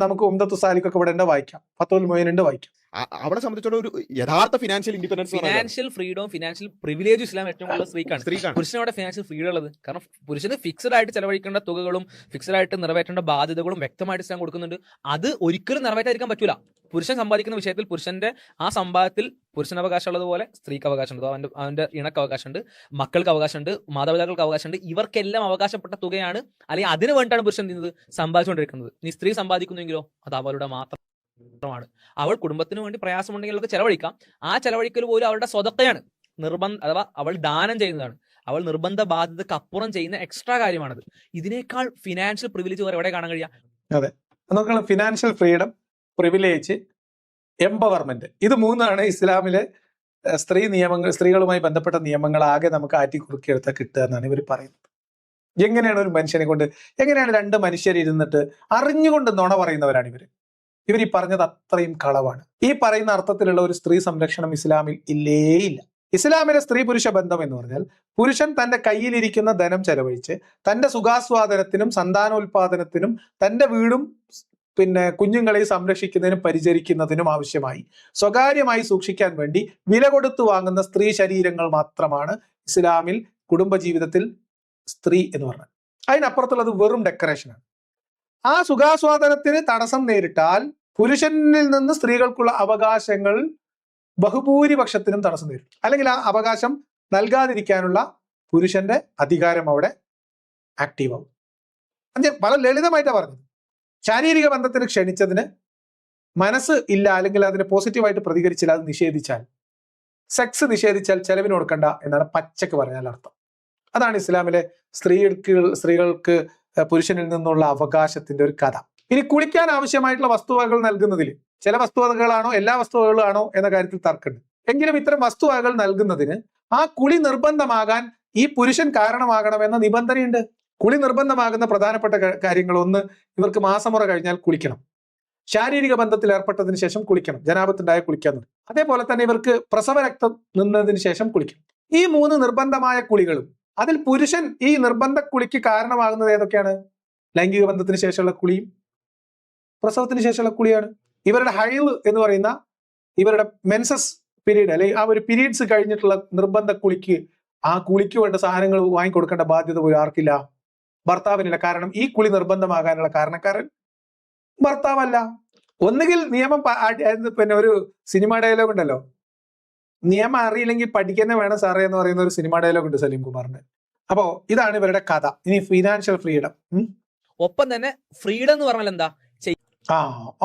A: നമുക്ക് ഉംദത്തു സാലിക്കൊക്കെ ഇവിടെ ഉണ്ട്, വായിക്കാം. ഫത്തുൽ മുഈനുണ്ട്, വായിക്കാം.
C: അവളെ സംബന്ധിച്ചോളം ഒരു യഥാർത്ഥ financial independence,
D: financial freedom, financial privilege Islam ഏറ്റവും കൂടുതൽ സ്ത്രീക്കാണ്. പുരുഷനോടെ ഫിനാൻഷ്യൽ ഫ്രീഡം ഉള്ളത്. കാരണം പുരുഷന് ഫിക്സഡ് ആയിട്ട് ചെലവഴിക്കേണ്ട തുകകളും ഫിക്സഡ് ആയിട്ട് നിറവേറ്റേണ്ട ബാധ്യതകളും വ്യക്തമായിട്ട് ഇസ്ലാം കൊടുക്കുന്നുണ്ട്. അത് ഒരിക്കലും നിറവേറ്റാതിരിക്കാൻ പറ്റൂല. പുരുഷൻ സമ്പാദിക്കുന്ന വിഷയത്തിൽ പുരുഷന്റെ ആ സമ്പാദത്തിൽ പുരുഷന് അവകാശം ഉള്ളതുപോലെ സ്ത്രീക്ക് അവകാശമുണ്ട്, അവന്റെ ഇണക്ക് അവകാശമുണ്ട്, മക്കൾക്ക് അവകാശമുണ്ട്, മാതാപിതാക്കൾക്ക് അവകാശമുണ്ട്. ഇവർക്കെല്ലാം അവകാശപ്പെട്ട തുകയാണ്, അല്ലെങ്കിൽ അതിന് വേണ്ടിയാണ് പുരുഷൻ ചെയ്യുന്നത്, സമ്പാദിച്ചുകൊണ്ടിരിക്കുന്നത്. നീ സ്ത്രീ സമ്പാദിക്കുന്നെങ്കിലോ അത് അവരുടെ മാത്രമാണ്. അവൾ കുടുംബത്തിന് വേണ്ടി പ്രയാസമുണ്ടെങ്കിൽ അവൾക്ക് ചെലവഴിക്കാം. ആ ചെലവഴിക്കൽ പോലും അവളുടെ സ്വതക്കയാണ്, അഥവാ അവൾ ദാനം ചെയ്യുന്നതാണ്. അവൾ നിർബന്ധ ബാധ്യതക്ക് അപ്പുറം ചെയ്യുന്ന എക്സ്ട്രാ കാര്യമാണത്. ഇതിനേക്കാൾ ഫിനാൻഷ്യൽ പ്രിവിലേജ് എവിടെ കാണാൻ കഴിയാം?
A: അതെ, നോക്കണം. ഫിനാൻഷ്യൽ ഫ്രീഡം, പ്രിവിലേജ്, എംപവർമെന്റ്, ഇത് മൂന്നാണ് ഇസ്ലാമിലെ സ്ത്രീകളുമായി ബന്ധപ്പെട്ട നിയമങ്ങൾ ആകെ നമുക്ക് ആറ്റിക്കുറുക്കിയെടുത്താൽ കിട്ടുക എന്നാണ് ഇവർ പറയുന്നത്. എങ്ങനെയാണ് ഒരു മനുഷ്യനെ കൊണ്ട്, എങ്ങനെയാണ് 2 മനുഷ്യർ ഇരുന്നിട്ട് അറിഞ്ഞുകൊണ്ട് നുണ പറയുന്നവരാണ് ഇവർ ഈ പറഞ്ഞത് അത്രയും കളവാണ്. ഈ പറയുന്ന അർത്ഥത്തിലുള്ള ഒരു സ്ത്രീ സംരക്ഷണം ഇസ്ലാമിൽ ഇല്ല. ഇസ്ലാമിലെ സ്ത്രീ പുരുഷ ബന്ധം എന്ന് പറഞ്ഞാൽ പുരുഷൻ തന്റെ കയ്യിലിരിക്കുന്ന ധനം ചെലവഴിച്ച് തന്റെ സുഖാസ്വാദനത്തിനും സന്താനോൽപാദനത്തിനും തന്റെ വീടും പിന്നെ കുഞ്ഞുങ്ങളെ സംരക്ഷിക്കുന്നതിനും പരിചരിക്കുന്നതിനും ആവശ്യമായി സ്വകാര്യമായി സൂക്ഷിക്കാൻ വേണ്ടി വില കൊടുത്തു വാങ്ങുന്ന സ്ത്രീ ശരീരങ്ങൾ മാത്രമാണ് ഇസ്ലാമിൽ കുടുംബജീവിതത്തിൽ സ്ത്രീ എന്ന് പറഞ്ഞാൽ. അതിനപ്പുറത്തുള്ളത് വെറും ഡെക്കറേഷനാണ്. ആ സുഖാസ്വാദനത്തിന് തടസ്സം നേരിട്ടാൽ പുരുഷനിൽ നിന്ന് സ്ത്രീകൾക്കുള്ള അവകാശങ്ങൾ ബഹുഭൂരിപക്ഷത്തിനും തടസ്സം നേരിടും. അല്ലെങ്കിൽ ആ അവകാശം നൽകാതിരിക്കാനുള്ള പുരുഷന്റെ അധികാരം അവിടെ ആക്റ്റീവ് ആവും. അത് ഞാൻ വളരെ ലളിതമായിട്ടാണ് പറഞ്ഞത്. ശാരീരിക ബന്ധത്തിന് ക്ഷണിച്ചതിന് മനസ്സ് ഇല്ല, അല്ലെങ്കിൽ അതിന് പോസിറ്റീവായിട്ട് പ്രതികരിച്ചില്ല, അത് നിഷേധിച്ചാൽ, സെക്സ് നിഷേധിച്ചാൽ ചെലവിന് കൊടുക്കണ്ട എന്നാണ് പച്ചക്ക് പറഞ്ഞാൽ അർത്ഥം. അതാണ് ഇസ്ലാമിലെ സ്ത്രീകൾക്ക് പുരുഷനിൽ നിന്നുള്ള അവകാശത്തിന്റെ ഒരു കഥ. ഇനി കുളിക്കാൻ ആവശ്യമായിട്ടുള്ള വസ്തുവകകൾ നൽകുന്നതിൽ ചില വസ്തുവകകളാണോ എല്ലാ വസ്തുവകകളാണോ എന്ന കാര്യത്തിൽ തർക്കമുണ്ട്. എങ്കിലും ഇത്തരം വസ്തുവകകൾ നൽകുന്നതിന് ആ കുളി നിർബന്ധമാകാൻ ഈ പുരുഷൻ കാരണമാകണമെന്ന നിബന്ധനയുണ്ട്. കുളി നിർബന്ധമാകുന്ന പ്രധാനപ്പെട്ട കാര്യങ്ങൾ: ഒന്ന്, ഇവർക്ക് മാസമുറ കഴിഞ്ഞാൽ കുളിക്കണം. ശാരീരിക ബന്ധത്തിൽ ഏർപ്പെട്ടതിന് ശേഷം കുളിക്കണം. ജനാപത്തുണ്ടായ കുളിക്കാൻ. അതേപോലെ തന്നെ ഇവർക്ക് പ്രസവരക്തം നിന്നതിന് ശേഷം കുളിക്കണം. ഈ 3 നിർബന്ധമായ കുളികളും അതിൽ പുരുഷൻ ഈ നിർബന്ധ കുളിക്ക് കാരണമാകുന്നത് ഏതൊക്കെയാണ്? ലൈംഗിക ബന്ധത്തിന് ശേഷമുള്ള കുളിയും പ്രസവത്തിന് ശേഷമുള്ള കുളിയാണ്. ഇവരുടെ ഹൈള് എന്ന് പറയുന്ന ഇവരുടെ മെൻസസ് പീരീഡ്, അല്ലെങ്കിൽ ആ ഒരു പീരീഡ്സ് കഴിഞ്ഞിട്ടുള്ള നിർബന്ധ കുളിക്ക്, ആ കുളിക്ക് വേണ്ട സാധനങ്ങൾ വാങ്ങിക്കൊടുക്കേണ്ട ബാധ്യത പോലും ആർക്കില്ല? ഭർത്താവിനില്ല. കാരണം ഈ കുളി നിർബന്ധമാകാനുള്ള കാരണക്കാരൻ ഭർത്താവല്ല. ഒന്നുകിൽ നിയമം പിന്നെ ഒരു സിനിമ ഡയലോഗ് ഉണ്ടല്ലോ, നിയമം അറിയില്ലെങ്കിൽ പഠിക്കുന്ന വേണം സാറേ എന്ന് പറയുന്ന ഒരു സിനിമ ഡയലോഗ് ഉണ്ട് സലീം കുമാറിന്റെ. അപ്പോ ഇതാണ് ഇവരുടെ കഥ. ഇനി ഫിനാൻഷ്യൽ ഫ്രീഡം.
D: ഒപ്പം തന്നെ ഫ്രീഡം എന്ന് പറഞ്ഞാൽ എന്താ?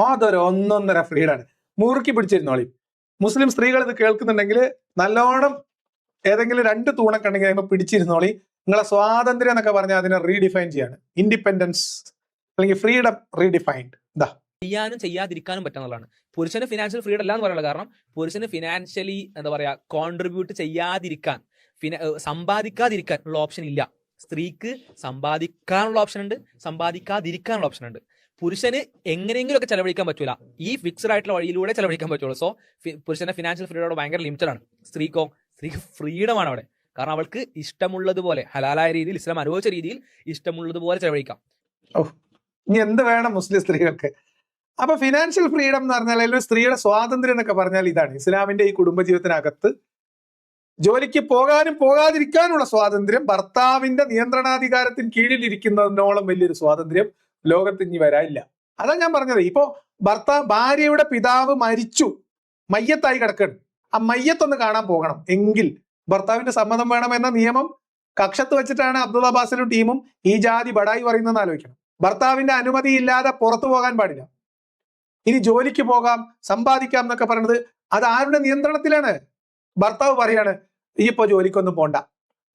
A: അതൊരു ഒന്നൊന്നര ഫ്രീഡാണ്. മുറുക്കി പിടിച്ചിരുന്നോളി. മുസ്ലിം സ്ത്രീകൾ ഇത് കേൾക്കുന്നുണ്ടെങ്കിൽ നല്ലോണം ഏതെങ്കിലും 2 തൂണൊക്കെ ഉണ്ടെങ്കിൽ അതിന് പിടിച്ചിരുന്നോളി. നിങ്ങളെ സ്വാതന്ത്ര്യം എന്നൊക്കെ പറഞ്ഞാൽ അതിനെ റീഡിഫൈൻ ചെയ്യാണ്. ഇൻഡിപെൻഡൻസ് അല്ലെങ്കിൽ ഫ്രീഡം റീഡിഫൈൻഡ്.
D: ചെയ്യാനും ചെയ്യാതിരിക്കാനും പറ്റുന്നതാണ്. പുരുഷന് ഫിനാൻഷ്യൽ ഫ്രീഡം അല്ല എന്ന് പറയാനുള്ള കാരണം, പുരുഷന് ഫിനാൻഷ്യലി എന്താ പറയാ കോൺട്രിബ്യൂട്ട് ചെയ്യാതിരിക്കാൻ, സമ്പാദിക്കാതിരിക്കാൻ ഉള്ള ഓപ്ഷൻ ഇല്ല. സ്ത്രീക്ക് സമ്പാദിക്കാനുള്ള ഓപ്ഷൻ ഉണ്ട്, സമ്പാദിക്കാതിരിക്കാനുള്ള ഓപ്ഷൻ ഉണ്ട്. പുരുഷന് എങ്ങനെയെങ്കിലും ഒക്കെ ചെലവഴിക്കാൻ പറ്റൂല, ഈ ഫിക്സഡ് ആയിട്ടുള്ള വഴിയിലൂടെ ചെലവഴിക്കാൻ പറ്റുള്ളൂ. സോ പുരുഷന്റെ ഫിനാൻഷ്യൽ ഫ്രീഡം ഭയങ്കര ലിമിറ്റഡ് ആണ്. സ്ത്രീക്ക് ഫ്രീഡമാണ് അവിടെ. കാരണം അവൾക്ക് ഇഷ്ടമുള്ളതുപോലെ ഹലാലായ രീതിയിൽ, ഇസ്ലാം അനുഭവിച്ച രീതിയിൽ ഇഷ്ടമുള്ളതുപോലെ ചെലവഴിക്കാം.
A: ഇനി എന്ത് വേണം മുസ്ലിം സ്ത്രീകൾക്ക്? അപ്പൊ ഫിനാൻഷ്യൽ ഫ്രീഡം എന്ന് പറഞ്ഞാൽ, അല്ലെങ്കിൽ സ്ത്രീയുടെ സ്വാതന്ത്ര്യം എന്നൊക്കെ പറഞ്ഞാൽ ഇതാണ്. ഇസ്ലാമിന്റെ ഈ കുടുംബജീവിതത്തിനകത്ത് ജോലിക്ക് പോകാനും പോകാതിരിക്കാനുള്ള സ്വാതന്ത്ര്യം, ഭർത്താവിന്റെ നിയന്ത്രണാധികാരത്തിന് കീഴിലിരിക്കുന്നതിനോളം വലിയൊരു സ്വാതന്ത്ര്യം ലോകത്ത് ഇനി വരാനില്ല. അതാ ഞാൻ പറഞ്ഞത്. ഇപ്പോ ഭാര്യയുടെ പിതാവ് മരിച്ചു, മയ്യത്തായി കിടക്കണം. ആ മയ്യത്തൊന്ന് കാണാൻ പോകണം എങ്കിൽ ഭർത്താവിന്റെ സമ്മതം വേണം എന്ന നിയമം കക്ഷത്ത് വെച്ചിട്ടാണ് അബ്ദുള്ള ബാസിലും ടീമും ഈ ജാതി ബടായി പറയുന്നതെന്ന് ആലോചിക്കണം. ഭർത്താവിന്റെ അനുമതി ഇല്ലാതെ പുറത്തു പോകാൻ പാടില്ല. ഇനി ജോലിക്ക് പോകാം, സമ്പാദിക്കാം എന്നൊക്കെ പറയുന്നത് അത് ആരുടെ നിയന്ത്രണത്തിലാണ്? ഭർത്താവ് പറയാണ് ഈ ഇപ്പൊ ജോലിക്കൊന്നും പോണ്ട,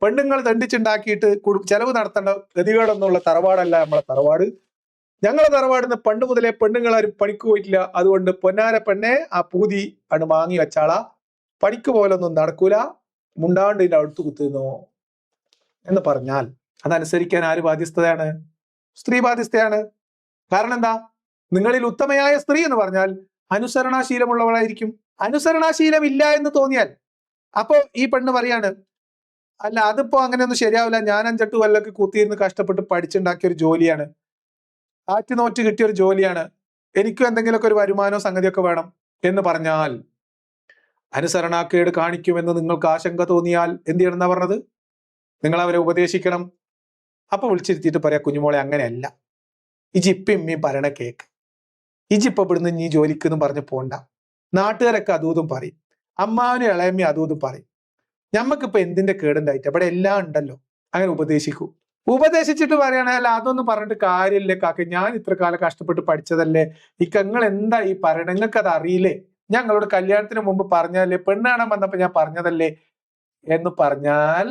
A: പെണ്ണുങ്ങൾ ദണ്ഡിച്ചുണ്ടാക്കിയിട്ട് ചെലവ് നടത്തേണ്ട ഗതികേടൊന്നുള്ള തറവാടല്ല നമ്മളെ തറവാട്. ഞങ്ങളെ തറവാടിന് പണ്ട് മുതലേ പെണ്ണുങ്ങളാരും പണിക്ക് പോയിട്ടില്ല. അതുകൊണ്ട് പൊന്നാര പെണ്ണെ ആ പൂതി ആണ് വാങ്ങി വെച്ചാളാ, പണിക്ക് പോലൊന്നും നടക്കൂല, മുണ്ടാണ്ട് ഇതിന്റെ അടുത്ത് കുത്തുന്നോ എന്ന് പറഞ്ഞാൽ അതനുസരിക്കാൻ ആര് ബാധ്യസ്ഥതയാണ്? സ്ത്രീ ബാധ്യസ്ഥയാണ്. കാരണം എന്താ? നിങ്ങളിൽ ഉത്തമയായ സ്ത്രീ എന്ന് പറഞ്ഞാൽ അനുസരണാശീലമുള്ളവളായിരിക്കും. അനുസരണാശീലം ഇല്ല എന്ന് തോന്നിയാൽ അപ്പോ ഈ പെണ്ണ് പറയാണ്, അല്ല അതിപ്പോ അങ്ങനെയൊന്നും ശരിയാവില്ല, ഞാൻ 5-8 കൊല്ലൊക്കെ കുത്തിയിരുന്ന് കഷ്ടപ്പെട്ട് പഠിച്ചുണ്ടാക്കിയ ഒരു ജോലിയാണ്, ആറ്റുനോറ്റ് കിട്ടിയ ഒരു ജോലിയാണ്, എനിക്കും എന്തെങ്കിലുമൊക്കെ ഒരു വരുമാനവും സംഗതിയൊക്കെ വേണം എന്ന് പറഞ്ഞാൽ, അനുസരണാക്കേട് കാണിക്കുമെന്ന് നിങ്ങൾക്ക് ആശങ്ക തോന്നിയാൽ എന്ത് ചെയ്യണം എന്നാ പറഞ്ഞത്? നിങ്ങൾ അവരെ ഉപദേശിക്കണം. അപ്പൊ വിളിച്ചിരുത്തിയിട്ട് പറയാ, കുഞ്ഞുമോളെ അങ്ങനെയല്ല, ഇജിപ്പിമ്മി പറയണ കേക്ക്, ഇജിപ്പ ഇവിടുന്ന് നീ ജോലിക്കെന്നും പറഞ്ഞ് പോണ്ട. നാട്ടുകാരൊക്കെ അതൂതും പറയും, അമ്മാവനും ഇളയമ്മയും അതൂതും പറയും. ഞമ്മക്കിപ്പോ എന്തിന്റെ കേടുണ്ടായിട്ട് അവിടെ എല്ലാം ഉണ്ടല്ലോ. അങ്ങനെ ഉപദേശിക്കൂ. ഉപദേശിച്ചിട്ട് പറയുകയാണെങ്കിൽ അതൊന്നും പറഞ്ഞിട്ട് കാര്യമില്ലേ കാക്ക, ഞാൻ ഇത്ര കാലം കഷ്ടപ്പെട്ട് പഠിച്ചതല്ലേ, നിങ്ങൾ എന്താ ഈ പറയണ, നിങ്ങൾക്ക് അത് അറിയില്ലേ, ഞങ്ങളോട് കല്യാണത്തിന് മുമ്പ് പറഞ്ഞതല്ലേ, പെണ്ണ് കാണാൻ വന്നപ്പോ ഞാൻ പറഞ്ഞതല്ലേ എന്ന് പറഞ്ഞാൽ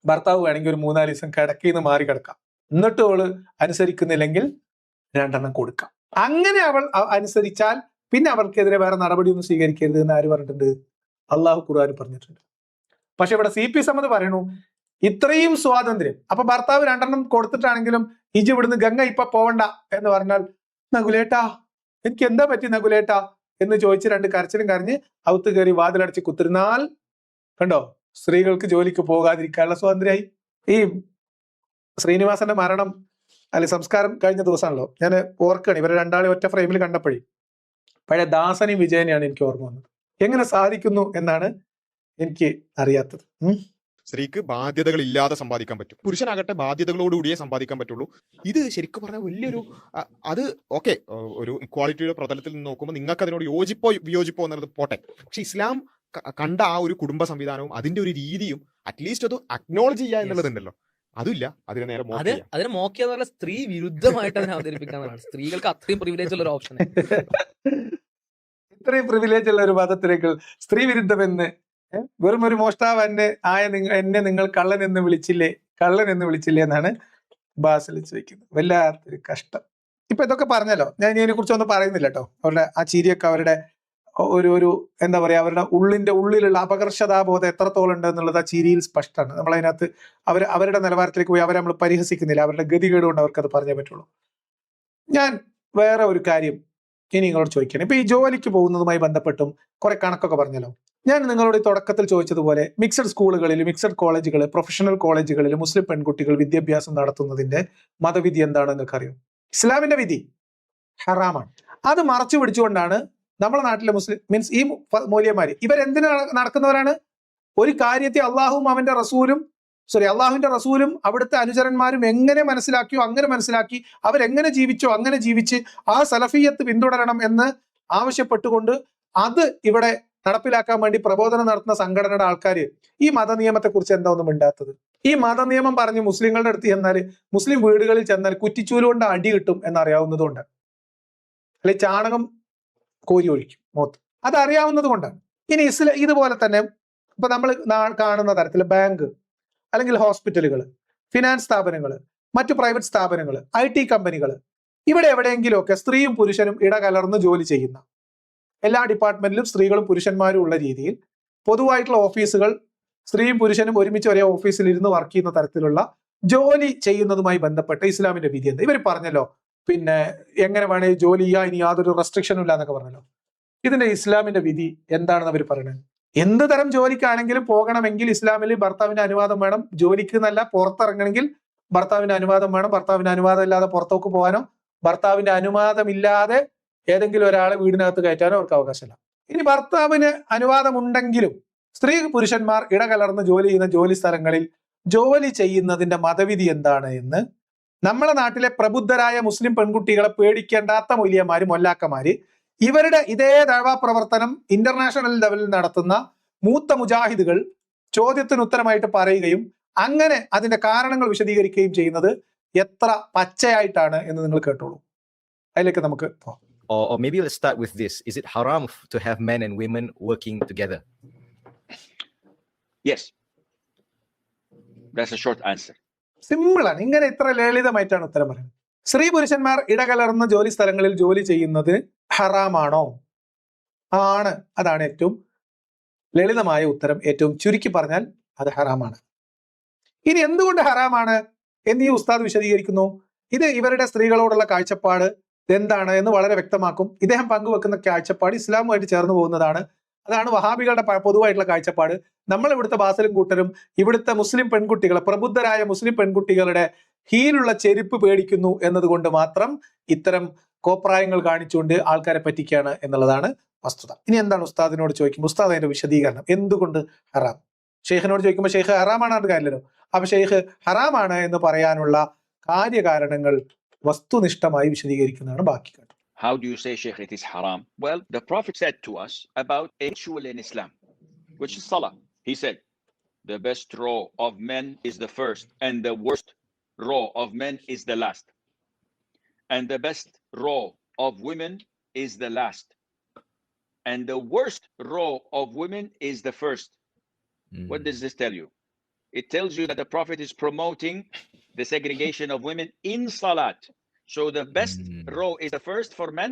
A: ഭർത്താവ് വേണമെങ്കിൽ ഒരു 3-4 ദിവസം കിടക്കിന്ന് മാറി കിടക്കാം. എന്നിട്ട് അവള് അനുസരിക്കുന്നില്ലെങ്കിൽ 2 എണ്ണം കൊടുക്കാം. അങ്ങനെ അവൾ അനുസരിച്ചാൽ പിന്നെ അവർക്കെതിരെ വേറെ നടപടിയൊന്നും സ്വീകരിക്കരുത് എന്ന് ആര് പറഞ്ഞിട്ടുണ്ട്? അള്ളാഹു ഖുർആനിൽ പറഞ്ഞിട്ടുണ്ട്. പക്ഷെ ഇവിടെ CP സമ്മത് പറയണു ഇത്രയും സ്വാതന്ത്ര്യം. അപ്പൊ ഭർത്താവ് 2 എണ്ണം കൊടുത്തിട്ടാണെങ്കിലും ഇജ് ഇവിടുന്ന് ഗംഗ ഇപ്പൊ പോവണ്ട എന്ന് പറഞ്ഞാൽ, നകുലേട്ടാ എനിക്ക് എന്താ പറ്റി നകുലേട്ടാ എന്ന് ചോദിച്ച് 2 കരച്ചിലും കരഞ്ഞ് അകത്ത് കയറി വാതിലടച്ച് കുത്തിരുന്നാൽ കണ്ടോ, സ്ത്രീകൾക്ക് ജോലിക്ക് പോകാതിരിക്കാനുള്ള സ്വാതന്ത്ര്യമായി. ഈ ശ്രീനിവാസന്റെ മരണം അല്ലെ സംസ്കാരം കഴിഞ്ഞ ദിവസമാണല്ലോ, ഞാൻ ഓർക്കാണ് ഇവരെ 2 ആളെ ഒറ്റ ഫ്രെയിമിൽ കണ്ടപ്പോഴേ പഴയ ദാസനെയും വിജയനെയാണ് എനിക്ക് ഓർമ്മ വന്നത്. എങ്ങനെ സാധിക്കുന്നു എന്നാണ് എനിക്ക് അറിയാത്തത്.
C: സ്ത്രീക്ക് ബാധ്യതകൾ ഇല്ലാതെ സമ്പാദിക്കാൻ പറ്റും, പുരുഷനാകട്ടെ ബാധ്യതകളോടുകൂടിയേ സമ്പാദിക്കാൻ പറ്റുള്ളൂ. ഇത് ശരിക്കും പറഞ്ഞാൽ വലിയൊരു അത് ഓക്കെ, ഒരു ഇക്വാളിറ്റിയുടെ പ്രതലത്തിൽ നിന്ന് നോക്കുമ്പോൾ നിങ്ങൾക്ക് അതിനോട് യോജിപ്പോ വിയോജിപ്പോ എന്നുള്ളത് പോട്ടെ. പക്ഷെ ഇസ്ലാം കണ്ട ആ ഒരു കുടുംബ സംവിധാനവും അതിന്റെ ഒരു രീതിയും അറ്റ്ലീസ്റ്റ് അത് അക്നോളജ് ചെയ്യുക എന്നുള്ളതുണ്ടല്ലോ, അതില്ല, അതിനെ നേരെ മോക്ക്
D: അത്
C: ചെയ്യാം.
D: അതിനെ മോക്കിയെന്ന് പറഞ്ഞാൽ സ്ത്രീ വിരുദ്ധമായിട്ട് അതിനെ അവതരിപ്പിക്കാന്നാണ്. സ്ത്രീകൾക്ക് അത്രയും പ്രിവിലേജ് ഉള്ള ഒരു ഓപ്ഷൻ.
A: ഇത്രയും പ്രിവിലേജ് ഉള്ള ഒരു മതത്തിലേക്ക് സ്ത്രീ വിരുദ്ധമെന്ന് വെറും ഒരു മോഷ്ടാവ് എന്നെ നിങ്ങൾ കള്ളൻ എന്ന് വിളിച്ചില്ലേ എന്നാണ് ബാസിൽ ചോദിക്കുന്നത്. വല്ലാത്തൊരു കഷ്ടം. ഇപ്പൊ ഇതൊക്കെ പറഞ്ഞല്ലോ, ഞാൻ ഇതിനെ കുറിച്ചൊന്നും പറയുന്നില്ല കേട്ടോ. അവരുടെ ആ ചിരിയൊക്കെ അവരുടെ ഒരു എന്താ പറയാ, അവരുടെ ഉള്ളിലുള്ള അപകർഷതാബോധം എത്രത്തോളം ഉണ്ട് എന്നുള്ളത് ആ ചിരിയിൽ സ്പഷ്ടമാണ്. നമ്മളതിനകത്ത് അവരുടെ നിലവാരത്തിലേക്ക് പോയി അവരെ നമ്മൾ പരിഹസിക്കുന്നില്ല. അവരുടെ ഗതികേട് കൊണ്ട് അവർക്കത് പറഞ്ഞേ പറ്റുള്ളൂ. ഞാൻ വേറെ ഒരു കാര്യം ഇനി നിങ്ങളോട് ചോദിക്കണം. ഇപ്പൊ ഈ ജോലിക്ക് പോകുന്നതുമായി ബന്ധപ്പെട്ടും കുറെ കണക്കൊക്കെ പറഞ്ഞല്ലോ. ഞാൻ നിങ്ങളോട് ഈ തുടക്കത്തിൽ ചോദിച്ചതുപോലെ മിക്സഡ് സ്കൂളുകളിൽ, മിക്സഡ് കോളേജുകൾ, പ്രൊഫഷണൽ കോളേജുകളിൽ മുസ്ലിം പെൺകുട്ടികൾ വിദ്യാഭ്യാസം നടത്തുന്നതിന്റെ മതവിധി എന്താണെന്ന് നിങ്ങൾക്ക് അറിയും? ഇസ്ലാമിന്റെ വിധി ഹറാമാണ്. അത് മറച്ചു പിടിച്ചുകൊണ്ടാണ് നമ്മുടെ നാട്ടിലെ മുസ്ലിം മീൻസ് ഈ മൗലവിമാര് ഇവരെന്തിനാണ് നടക്കുന്നവരാണ്? ഒരു കാര്യത്തെ അള്ളാഹുവിന്റെ റസൂലും അവിടുത്തെ അനുചരന്മാരും എങ്ങനെ മനസ്സിലാക്കിയോ അങ്ങനെ മനസ്സിലാക്കി, അവരെങ്ങനെ ജീവിച്ചോ അങ്ങനെ ജീവിച്ച് ആ സലഫിയത്ത് പിന്തുടരണം എന്ന് ആവശ്യപ്പെട്ടുകൊണ്ട് അത് ഇവിടെ നടപ്പിലാക്കാൻ വേണ്ടി പ്രബോധനം നടത്തുന്ന സംഘടനയുടെ ആൾക്കാര് ഈ മതനിയമത്തെ കുറിച്ച് എന്താ ഒന്നും മിണ്ടാത്തത്? ഈ മതനിയമം പറഞ്ഞ് മുസ്ലിങ്ങളുടെ അടുത്ത് ചെന്നാല്, മുസ്ലിം വീടുകളിൽ ചെന്നാൽ കുറ്റിച്ചൂല് കൊണ്ട് അടി കിട്ടും എന്നറിയാവുന്നതുകൊണ്ട്, അല്ലെ ചാണകം കോരി ഒഴിക്കും മുഖത്ത്, അതറിയാവുന്നത് കൊണ്ടാണ്. ഇനി ഇതുപോലെ തന്നെ ഇപ്പൊ നമ്മൾ കാണുന്ന തരത്തിൽ ബാങ്ക് അല്ലെങ്കിൽ ഹോസ്പിറ്റലുകൾ, ഫിനാൻസ് സ്ഥാപനങ്ങൾ, മറ്റു പ്രൈവറ്റ് സ്ഥാപനങ്ങൾ, IT കമ്പനികൾ, ഇവിടെ എവിടെയെങ്കിലുമൊക്കെ സ്ത്രീയും പുരുഷനും ഇടകലർന്ന് ജോലി ചെയ്യുന്ന, എല്ലാ ഡിപ്പാർട്ട്മെന്റിലും സ്ത്രീകളും പുരുഷന്മാരും ഉള്ള രീതിയിൽ പൊതുവായിട്ടുള്ള ഓഫീസുകൾ, സ്ത്രീയും പുരുഷനും ഒരുമിച്ച് ഒരേ ഓഫീസിൽ ഇരുന്ന് വർക്ക് ചെയ്യുന്ന തരത്തിലുള്ള ജോലി ചെയ്യുന്നതുമായി ബന്ധപ്പെട്ട് ഇസ്ലാമിന്റെ വിധി എന്താ? ഇവർ പറഞ്ഞല്ലോ പിന്നെ എങ്ങനെ വേണേ ജോലി ചെയ്യാൻ, ഇനി യാതൊരു റെസ്ട്രിക്ഷനും ഇല്ല എന്നൊക്കെ പറഞ്ഞല്ലോ. ഇതിന്റെ ഇസ്ലാമിന്റെ വിധി എന്താണെന്ന് അവർ പറയുന്നത്? എന്ത് തരം ജോലിക്കാണെങ്കിലും പോകണമെങ്കിൽ ഇസ്ലാമിൽ ഭർത്താവിന്റെ അനുവാദം വേണം. ജോലിക്ക് എന്നല്ല, പുറത്തിറങ്ങണമെങ്കിൽ ഭർത്താവിന്റെ അനുവാദം വേണം. ഭർത്താവിന്റെ അനുവാദം ഇല്ലാതെ പുറത്തേക്ക് പോകാനോ ഭർത്താവിന്റെ അനുവാദം ഇല്ലാതെ ഏതെങ്കിലും ഒരാളെ വീടിനകത്ത് കയറ്റാനോ അവർക്ക് അവകാശമില്ല. ഇനി ഭർത്താവിന് അനുവാദം ഉണ്ടെങ്കിലും സ്ത്രീ പുരുഷന്മാർ ഇടകലർന്ന് ജോലി ചെയ്യുന്ന ജോലി സ്ഥലങ്ങളിൽ ജോലി ചെയ്യുന്നതിന്റെ മതവിധി എന്താണ് എന്ന് നമ്മളെ നാട്ടിലെ പ്രബുദ്ധരായ മുസ്ലിം പെൺകുട്ടികളെ പേടിക്കേണ്ടാത്ത മൗലവിമാര്, മൊല്ലാക്കമാര്, ഇവരുടെ ഇതേ ദഅ്വാ പ്രവർത്തനം ഇന്റർനാഷണൽ ലെവലിൽ നടത്തുന്ന മൂത്ത മുജാഹിദുകൾ ചോദ്യത്തിന് ഉത്തരമായിട്ട് പറയുകയും അങ്ങനെ അതിന്റെ കാരണങ്ങൾ വിശദീകരിക്കുകയും ചെയ്യുന്നത് എത്ര പച്ചയായിട്ടാണ് എന്ന് നിങ്ങൾ കേട്ടോളൂ. അതിലേക്ക് നമുക്ക് പോകാം.
E: Or maybe let's start with this. Is it haram to have men and women working together?
F: Yes. That's a short answer.
A: Simple ആണ്. ഇങ്ങനെ ഇത്ര ലളിതമായിട്ടാണ് ഉത്തരം പറയുന്നത്. സ്ത്രീ പുരുഷന്മാർ ഇടകലർന്ന ജോലി സ്ഥലങ്ങളിൽ ജോലി ചെയ്യുന്നത് ഹറാമാണോ? ആണ്. അതാണ് ഏറ്റവും ലളിതമായ ഉത്തരം. ഏറ്റവും ചുരുക്കി പറഞ്ഞാൽ അത് ഹറാമാണ്. ഇനി എന്തുകൊണ്ട് ഹറാമാണ് എന്ന് ഈ ഉസ്താദ് വിശദീകരിക്കുന്നു. ഇത് ഇവരുടെ സ്ത്രീകളോടുള്ള കാഴ്ചപ്പാട് എന്താണ് എന്ന് വളരെ വ്യക്തമാക്കും. ഇദ്ദേഹം പങ്കുവെക്കുന്ന കാഴ്ചപ്പാട് ഇസ്ലാമുമായിട്ട് ചേർന്ന് പോകുന്നതാണ്. അതാണ് വഹാബികളുടെ പൊതുവായിട്ടുള്ള കാഴ്ചപ്പാട്. നമ്മൾ ഇവിടുത്തെ ബാസലും കൂട്ടരും ഇവിടുത്തെ മുസ്ലിം പെൺകുട്ടികളെ, പ്രബുദ്ധരായ മുസ്ലിം പെൺകുട്ടികളുടെ ഹീലുള്ള ചെരുപ്പ് പേടിക്കുന്നു എന്നതുകൊണ്ട് മാത്രം ഇത്തരം കോപ്രായങ്ങൾ കാണിച്ചുകൊണ്ട് ആൾക്കാരെ പറ്റിക്കുകയാണ് എന്നുള്ളതാണ് വസ്തുത. ഇനി എന്താണ് ഉസ്താദിനോട് ചോദിക്കുമ്പോൾ ഉസ്താദ് അതിന്റെ വിശദീകരണം എന്തുകൊണ്ട് ഹറാം? ഷെയ്ഖിനോട് ചോദിക്കുമ്പോൾ ഷെയ്ഖ് ഹറാമാണ് കാര്യമില്ലല്ലോ. അപ്പൊ ഷെയ്ഖ് ഹറാമാണ് എന്ന് പറയാനുള്ള കാര്യകാരണങ്ങൾ വസ്തുനിഷ്ഠമായി വിശദീകരിക്കുന്നതാണ് ബാക്കി കേട്ടോ.
F: How do you say, Sheikh, it is haram? Well, the Prophet said to us about a ritual in Islam, which is Salah. He said, the best row of men is the first, and the worst row of men is the last. And the best row of women is the last. And the worst row of women is the first. What does this tell you? It tells you that the Prophet is promoting the segregation of women in Salat. So the best row is the first for men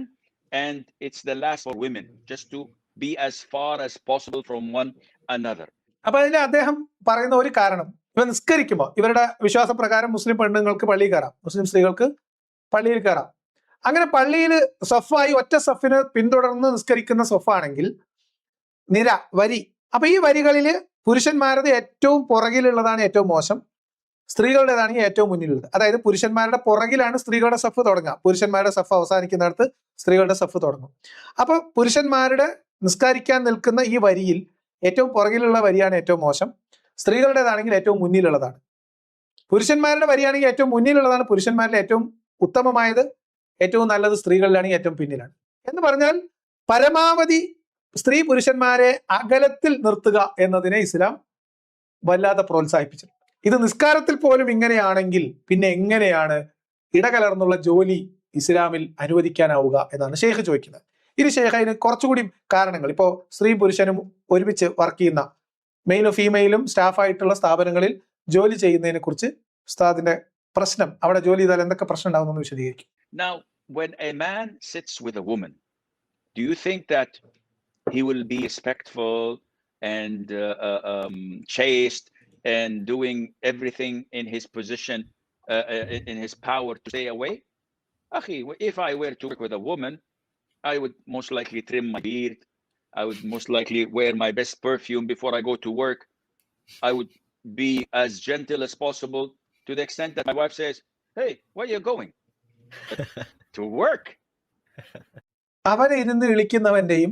F: and it's the last for women, just to be as far as possible from one another.
A: അപ്പൊ അതിന് അദ്ദേഹം പറയുന്ന ഒരു കാരണം, ഇവ നിസ്കരിക്കുമ്പോൾ ഇവരുടെ വിശ്വാസപ്രകാരം മുസ്ലിം പെണ്ണുങ്ങൾക്ക് പള്ളിയിൽ കയറാം, മുസ്ലിം സ്ത്രീകൾക്ക് പള്ളിയിൽ കയറാം. അങ്ങനെ പള്ളിയിൽ സഫായി ഒറ്റ സഫിന് പിന്തുടർന്ന് നിസ്കരിക്കുന്ന സഫാണെങ്കിൽ വരി. അപ്പൊ ഈ വരികളില് പുരുഷന്മാരുടെ ഏറ്റവും പുറകിലുള്ളതാണ് ഏറ്റവും മോശം, സ്ത്രീകളുടേതാണ് ഏറ്റവും മുന്നിലുള്ളത്. അതായത് പുരുഷന്മാരുടെ പുറകിലാണ് സ്ത്രീകളുടെ സഫ് തുടങ്ങുക, പുരുഷന്മാരുടെ സഫ് അവസാനിക്കുന്നിടത്ത് സ്ത്രീകളുടെ സഫ് തുടങ്ങും. അപ്പൊ പുരുഷന്മാരുടെ നിസ്കരിക്കാൻ നിൽക്കുന്ന ഈ വരിയിൽ ഏറ്റവും പുറകിലുള്ള വരിയാണ് ഏറ്റവും മോശം, സ്ത്രീകളുടേതാണെങ്കിൽ ഏറ്റവും മുന്നിലുള്ളതാണ്. പുരുഷന്മാരുടെ വരിയാണെങ്കിൽ ഏറ്റവും മുന്നിലുള്ളതാണ്, പുരുഷന്മാരിലെ ഏറ്റവും ഉത്തമമായത്, ഏറ്റവും നല്ലത് സ്ത്രീകളിലാണെങ്കിൽ ഏറ്റവും പിന്നിലാണ്. എന്ന് പറഞ്ഞാൽ പരമാവധി സ്ത്രീ പുരുഷന്മാരെ അകലത്തിൽ നിർത്തുക എന്നതിനെ ഇസ്ലാം വല്ലാതെ പ്രോത്സാഹിപ്പിച്ചു. ഇത് നിസ്കാരത്തിൽ പോലും ഇങ്ങനെയാണെങ്കിൽ പിന്നെ എങ്ങനെയാണ് ഇടകലർന്നുള്ള ജോലി ഇസ്ലാമിൽ അനുവദിക്കാനാവുക എന്നാണ് ഷെയ്ഖ് ചോദിക്കുന്നത്. ഇനി ഷെയ്ഖ് അതിന് കുറച്ചുകൂടി കാരണങ്ങൾ, ഇപ്പോൾ സ്ത്രീ പുരുഷനും ഒരുമിച്ച് വർക്ക് ചെയ്യുന്ന മെയിലും ഫീമെയിലും സ്റ്റാഫായിട്ടുള്ള സ്ഥാപനങ്ങളിൽ ജോലി ചെയ്യുന്നതിനെ കുറിച്ച് ഉസ്താദിന്റെ പ്രശ്നം, അവിടെ ജോലി ചെയ്താൽ എന്തൊക്കെ പ്രശ്നം ഉണ്ടാവുമെന്ന് വിശദീകരിക്കും.
F: Now, when a man sits with a woman, do you think that he will be respectful and chaste and doing everything in his position, in his power to stay away? Akhi, if I were to work with a woman, I would most likely trim my beard. I would most likely wear my best perfume before I go to work. I would be as gentle as possible, to the extent that my wife says, "Hey, where are you going?" To work.
A: അവിടെ ഇരുന്ന് വിളിക്കുന്നവന്റെയും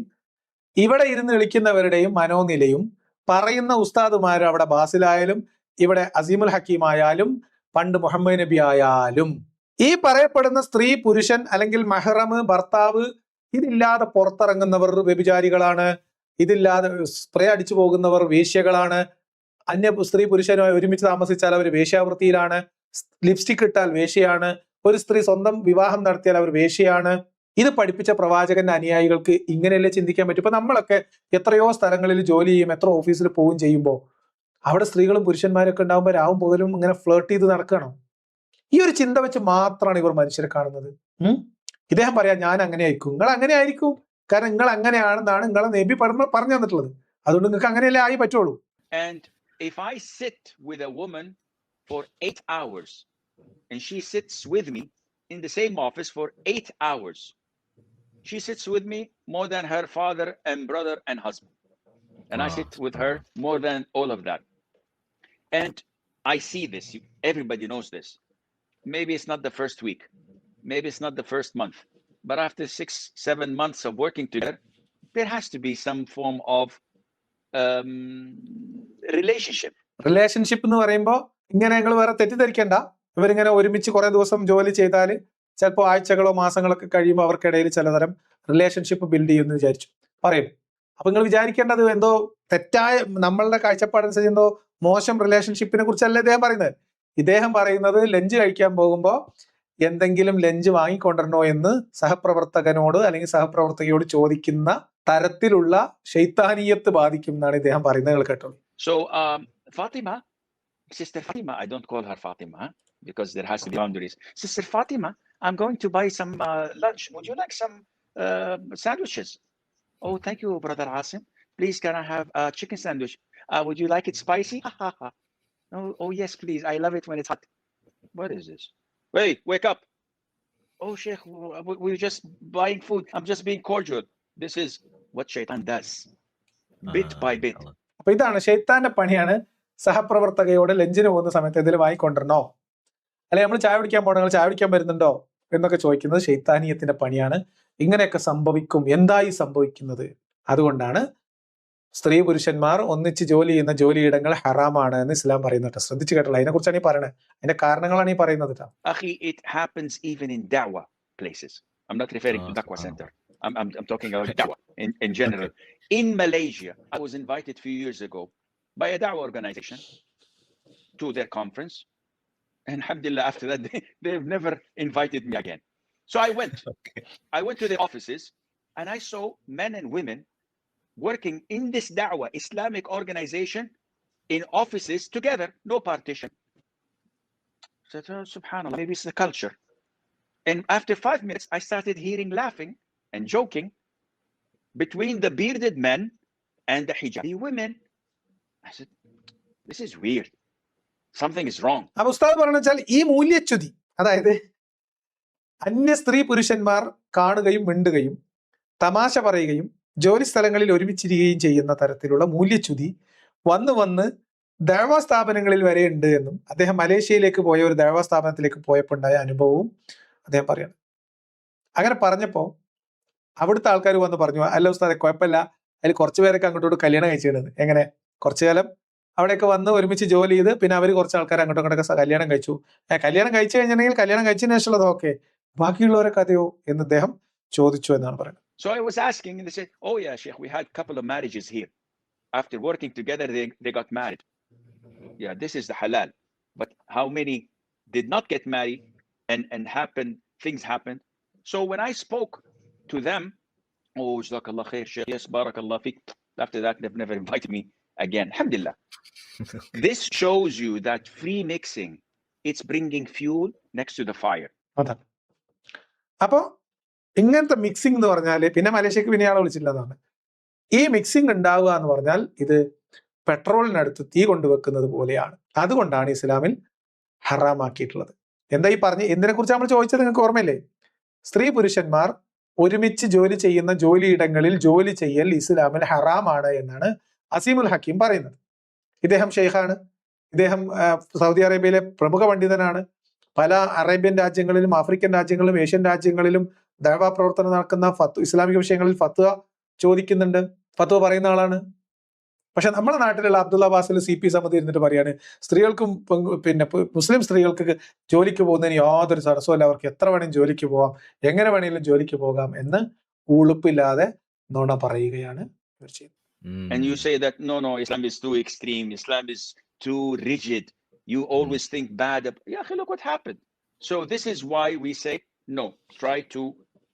A: ഇവിടെ ഇരുന്ന് വിളിക്കുന്നവരുടെയും മനോനിലയും പറയുന്ന ഉസ്താദുമാർ അവിടെ ബാസിലായാലും ഇവിടെ അസീമുൽ ഹക്കീം ആയാലും പണ്ട് മുഹമ്മദ് നബി ആയാലും ഈ പറയപ്പെടുന്ന സ്ത്രീ പുരുഷൻ അല്ലെങ്കിൽ മെഹ്റം ഭർത്താവ് ഇതില്ലാതെ പുറത്തിറങ്ങുന്നവർ വ്യഭിചാരികളാണ്, ഇതില്ലാതെ സ്പ്രേ അടിച്ചു പോകുന്നവർ വേശ്യകളാണ്, അന്യ സ്ത്രീ പുരുഷനുമായി ഒരുമിച്ച് താമസിച്ചാൽ അവർ വേശ്യാവൃത്തിയിലാണ്, ലിപ്സ്റ്റിക് ഇട്ടാൽ വേശ്യയാണ്, ഒരു സ്ത്രീ സ്വന്തം വിവാഹം നടത്തിയാൽ അവർ വേശ്യയാണ്. ഇത് പഠിപ്പിച്ച പ്രവാചകന്റെ അനുയായികൾക്ക് ഇങ്ങനെയല്ലേ ചിന്തിക്കാൻ പറ്റും? ഇപ്പൊ നമ്മളൊക്കെ എത്രയോ സ്ഥലങ്ങളിൽ ജോലി ചെയ്യും, എത്ര ഓഫീസിൽ പോവുകയും ചെയ്യുമ്പോൾ അവിടെ സ്ത്രീകളും പുരുഷന്മാരൊക്കെ ഉണ്ടാകുമ്പോൾ രാവും പകലും ഇങ്ങനെ ഫ്ലേർട്ട് ചെയ്ത് നടക്കണം. ഈ ഒരു ചിന്ത വെച്ച് മാത്രമാണ് ഇവർ മനുഷ്യരെ കാണുന്നത്. ഇദ്ദേഹം പറയാം, ഞാൻ അങ്ങനെ ആയിരിക്കും, നിങ്ങൾ അങ്ങനെ ആയിരിക്കും, കാരണം നിങ്ങൾ അങ്ങനെയാണെന്നാണ് നിങ്ങളെ നബി പറഞ്ഞു തന്നിട്ടുള്ളത്. അതുകൊണ്ട് നിങ്ങൾക്ക് അങ്ങനെയല്ലേ ആയി പറ്റുള്ളൂ.
F: And if I sit with a woman for 8 hours and she sits with me in the same office for 8 hours, she sits with me more than her father and brother and husband, and I sit with her more than all of that. And I see this, everybody knows this. Maybe it's not the first week, maybe it's not the first month, but after 6-7 months of working together, there has to be some form of
A: relationship എന്ന് പറയുമ്പോൾ ഇങ്ങനെ നിങ്ങൾ വേറെ തെറ്റിദ്ധരിക്കേണ്ട. ഇവരിങ്ങനെ ഒരുമിച്ച് കുറെ ദിവസം ജോലി ചെയ്താൽ ചിലപ്പോൾ ആഴ്ചകളോ മാസങ്ങളൊക്കെ കഴിയുമ്പോൾ അവർക്കിടയിൽ ചിലതരം റിലേഷൻഷിപ്പ് ബിൽഡ് ചെയ്യുമെന്ന് വിചാരിച്ചു പറയും. അപ്പൊ നിങ്ങൾ വിചാരിക്കേണ്ടത് എന്തോ തെറ്റായ നമ്മളുടെ കാഴ്ചപ്പാടനുസരിച്ച് എന്തോ മോശം റിലേഷൻഷിപ്പിനെ കുറിച്ചല്ല ഇദ്ദേഹം പറയുന്നത്. ഇദ്ദേഹം പറയുന്നത് ലഞ്ച് കഴിക്കാൻ പോകുമ്പോൾ എന്തെങ്കിലും ലഞ്ച് വാങ്ങിക്കൊണ്ടിരണോ എന്ന് സഹപ്രവർത്തകനോട് അല്ലെങ്കിൽ സഹപ്രവർത്തകയോട് ചോദിക്കുന്ന തരത്തിലുള്ള ശൈത്താനീയത്ത് ബാധിക്കും എന്നാണ് ഇദ്ദേഹം പറയുന്നത്. കേട്ടോ.
F: So Fatima, Sister Fatima, I don't call her Fatima because there has to be boundaries. Sister Fatima, I'm going to buy some lunch. Would you like some sandwiches? Oh, thank you, Brother Asim. Please, can I have a chicken sandwich? Would you like it spicy? Oh, yes, please. I love it when it's hot. What is this? Wait, wake up. Oh, Sheikh, we're just buying food. I'm just being cordial. This is what Shaitan does, bit by bit.
A: അപ്പൊ ഇതാണ് ഷെയ്ത്താന്റെ പണിയാണ്. സഹപ്രവർത്തകയോട് ലഞ്ചിന് പോകുന്ന സമയത്ത് ഇതിൽ വാങ്ങിക്കൊണ്ടിരണോ, അല്ലെ നമ്മൾ ചായ കുടിക്കാൻ പോകണം, നിങ്ങൾ ചായ കുടിക്കാൻ വരുന്നുണ്ടോ എന്നൊക്കെ ചോദിക്കുന്നത് ഷെയ്ത്താനീയത്തിന്റെ പണിയാണ്. ഇങ്ങനെയൊക്കെ സംഭവിക്കും. എന്തായി സംഭവിക്കുന്നത്? അതുകൊണ്ടാണ് സ്ത്രീ പുരുഷന്മാർ ഒന്നിച്ച് ജോലി ചെയ്യുന്ന ജോലിയിടങ്ങൾ ഹറാമാണ് എന്ന് ഇസ്ലാം പറയുന്നുണ്ട്. ശ്രദ്ധിച്ചു കേട്ടല്ലോ, അതിനെ കുറിച്ചാണ് ഈ പറയുന്നത്, അതിന്റെ കാരണങ്ങളാണ് ഈ പറയുന്നത്.
F: Akhi, it happens even in da'wah places. I'm not referring to Da'wah Center. I'm talking about da'wah in general. In Malaysia, I was invited a few years ago by a da'wah organization to their conference, and alhamdulillah, after that they've never invited me again. So I went. I went to their offices and I saw men and women working in this da'wah Islamic organization in offices together, no partition. So, subhanallah, maybe it's the culture. And after 5 minutes, I started hearing laughing and joking between the bearded men and the hijabi women. I said, this is weird. Something is wrong.
A: അപ്പൊ ഉസ്താദ് പറഞ്ഞു വെച്ചാൽ ഈ മൂല്യച്യുതി, അതായത് അന്യ സ്ത്രീ പുരുഷന്മാർ കാണുകയും മിണ്ടുകയും തമാശ പറയുകയും ജോലി സ്ഥലങ്ങളിൽ ഒരുമിച്ചിരിക്കുകയും ചെയ്യുന്ന തരത്തിലുള്ള മൂല്യച്യുതി വന്ന് ദഅ്വാ സ്ഥാപനങ്ങളിൽ വരെ ഉണ്ട് എന്നും അദ്ദേഹം മലേഷ്യയിലേക്ക് പോയ ഒരു ദഅ്വാ സ്ഥാപനത്തിലേക്ക് പോയപ്പോൾ ഉണ്ടായ അനുഭവവും അദ്ദേഹം പറയാണ്. അങ്ങനെ പറഞ്ഞപ്പോ അവിടുത്തെ ആൾക്കാർ വന്ന് പറഞ്ഞു, അല്ല ഉസ്താദെ കുഴപ്പമില്ല, അതിൽ കുറച്ചു പേരൊക്കെ അങ്ങോട്ടോട്ട് കല്യാണം കഴിച്ചിടുന്നത്. എങ്ങനെ? കുറച്ചു കാലം അവിടെയൊക്കെ വന്ന് ഒരുമിച്ച് ജോലി ചെയ്ത് പിന്നെ അവർ കുറച്ച് ആൾക്കാർ അങ്ങോട്ടും ഇങ്ങോട്ടൊക്കെ കല്യാണം കഴിച്ചു. കല്യാണം കഴിച്ചു കഴിഞ്ഞിട്ടുണ്ടെങ്കിൽ കല്യാണം കഴിച്ചതിന് ശേഷമുള്ളത് ഓക്കെ, ബാക്കിയുള്ളവരെ കഥയോ എന്ന് അദ്ദേഹം ചോദിച്ചു എന്നാണ് പറയുന്നത്.
F: So I was asking, and they said, oh yeah, Sheikh, we had a couple of marriages here. After working together, they got married. Yeah, this is the halal. But how many did not get married and things happened? So when I spoke to them, oh, Jazakallah khair, Shaykh, yes, Barakallah fik. After that, they've never invited me again. Alhamdulillah. This shows you that free mixing, it's bringing fuel next to the fire.
A: അതാണ്. അപ്പൊ ഇങ്ങനത്തെ മിക്സിംഗ് എന്ന് പറഞ്ഞാല് പിന്നെ മലേഷ്യക്ക് പിന്നെ ആളെ വിളിച്ചില്ല എന്നാണ്. ഈ മിക്സിംഗ് ഉണ്ടാവുക എന്ന് പറഞ്ഞാൽ ഇത് പെട്രോളിനടുത്ത് തീ കൊണ്ടുവെക്കുന്നത് പോലെയാണ്. അതുകൊണ്ടാണ് ഇസ്ലാമിൽ ഹറാമാക്കിയിട്ടുള്ളത്. എന്താ ഈ പറഞ്ഞ് എന്തിനെ കുറിച്ച് നമ്മൾ ചോദിച്ചത് നിങ്ങൾക്ക് ഓർമ്മയില്ലേ? സ്ത്രീ പുരുഷന്മാർ ഒരുമിച്ച് ജോലി ചെയ്യുന്ന ജോലിയിടങ്ങളിൽ ജോലി ചെയ്യൽ ഇസ്ലാമിൽ ഹറാമാണ് എന്നാണ് അസീമുൽ ഹക്കീം പറയുന്നത്. ഇദ്ദേഹം ഷെയ്ഖാണ്. ഇദ്ദേഹം സൗദി അറേബ്യയിലെ പ്രമുഖ പണ്ഡിതനാണ്. പല അറേബ്യൻ രാജ്യങ്ങളിലും ആഫ്രിക്കൻ രാജ്യങ്ങളിലും ഏഷ്യൻ രാജ്യങ്ങളിലും ദഅവ പ്രവർത്തനം നടക്കുന്ന ഇസ്ലാമിക വിഷയങ്ങളിൽ ഫത്വ ചോദിക്കുന്നുണ്ട്, ഫത്വ പറയുന്ന ആളാണ്. പക്ഷെ നമ്മുടെ നാട്ടിലുള്ള അബ്ദുള്ള ബാസിൽ CP സമിതി ഇരുന്നിട്ട് പറയാണ് സ്ത്രീകൾക്കും പിന്നെ മുസ്ലിം സ്ത്രീകൾക്ക് ജോലിക്ക് പോകുന്നതിന് യാതൊരു തടസ്സമല്ല, അവർക്ക് എത്ര വേണമെങ്കിലും ജോലിക്ക് പോകാം, എങ്ങനെ വേണമെങ്കിലും ജോലിക്ക് പോകാം എന്ന് ഉളുപ്പില്ലാതെ നുണ പറയുകയാണ് ഇവർ ചെയ്യുന്നത്.
F: And you say that no, Islam is too extreme, Islam is too rigid, you always think bad. Yeah, look what happened. So this is why we say no, try to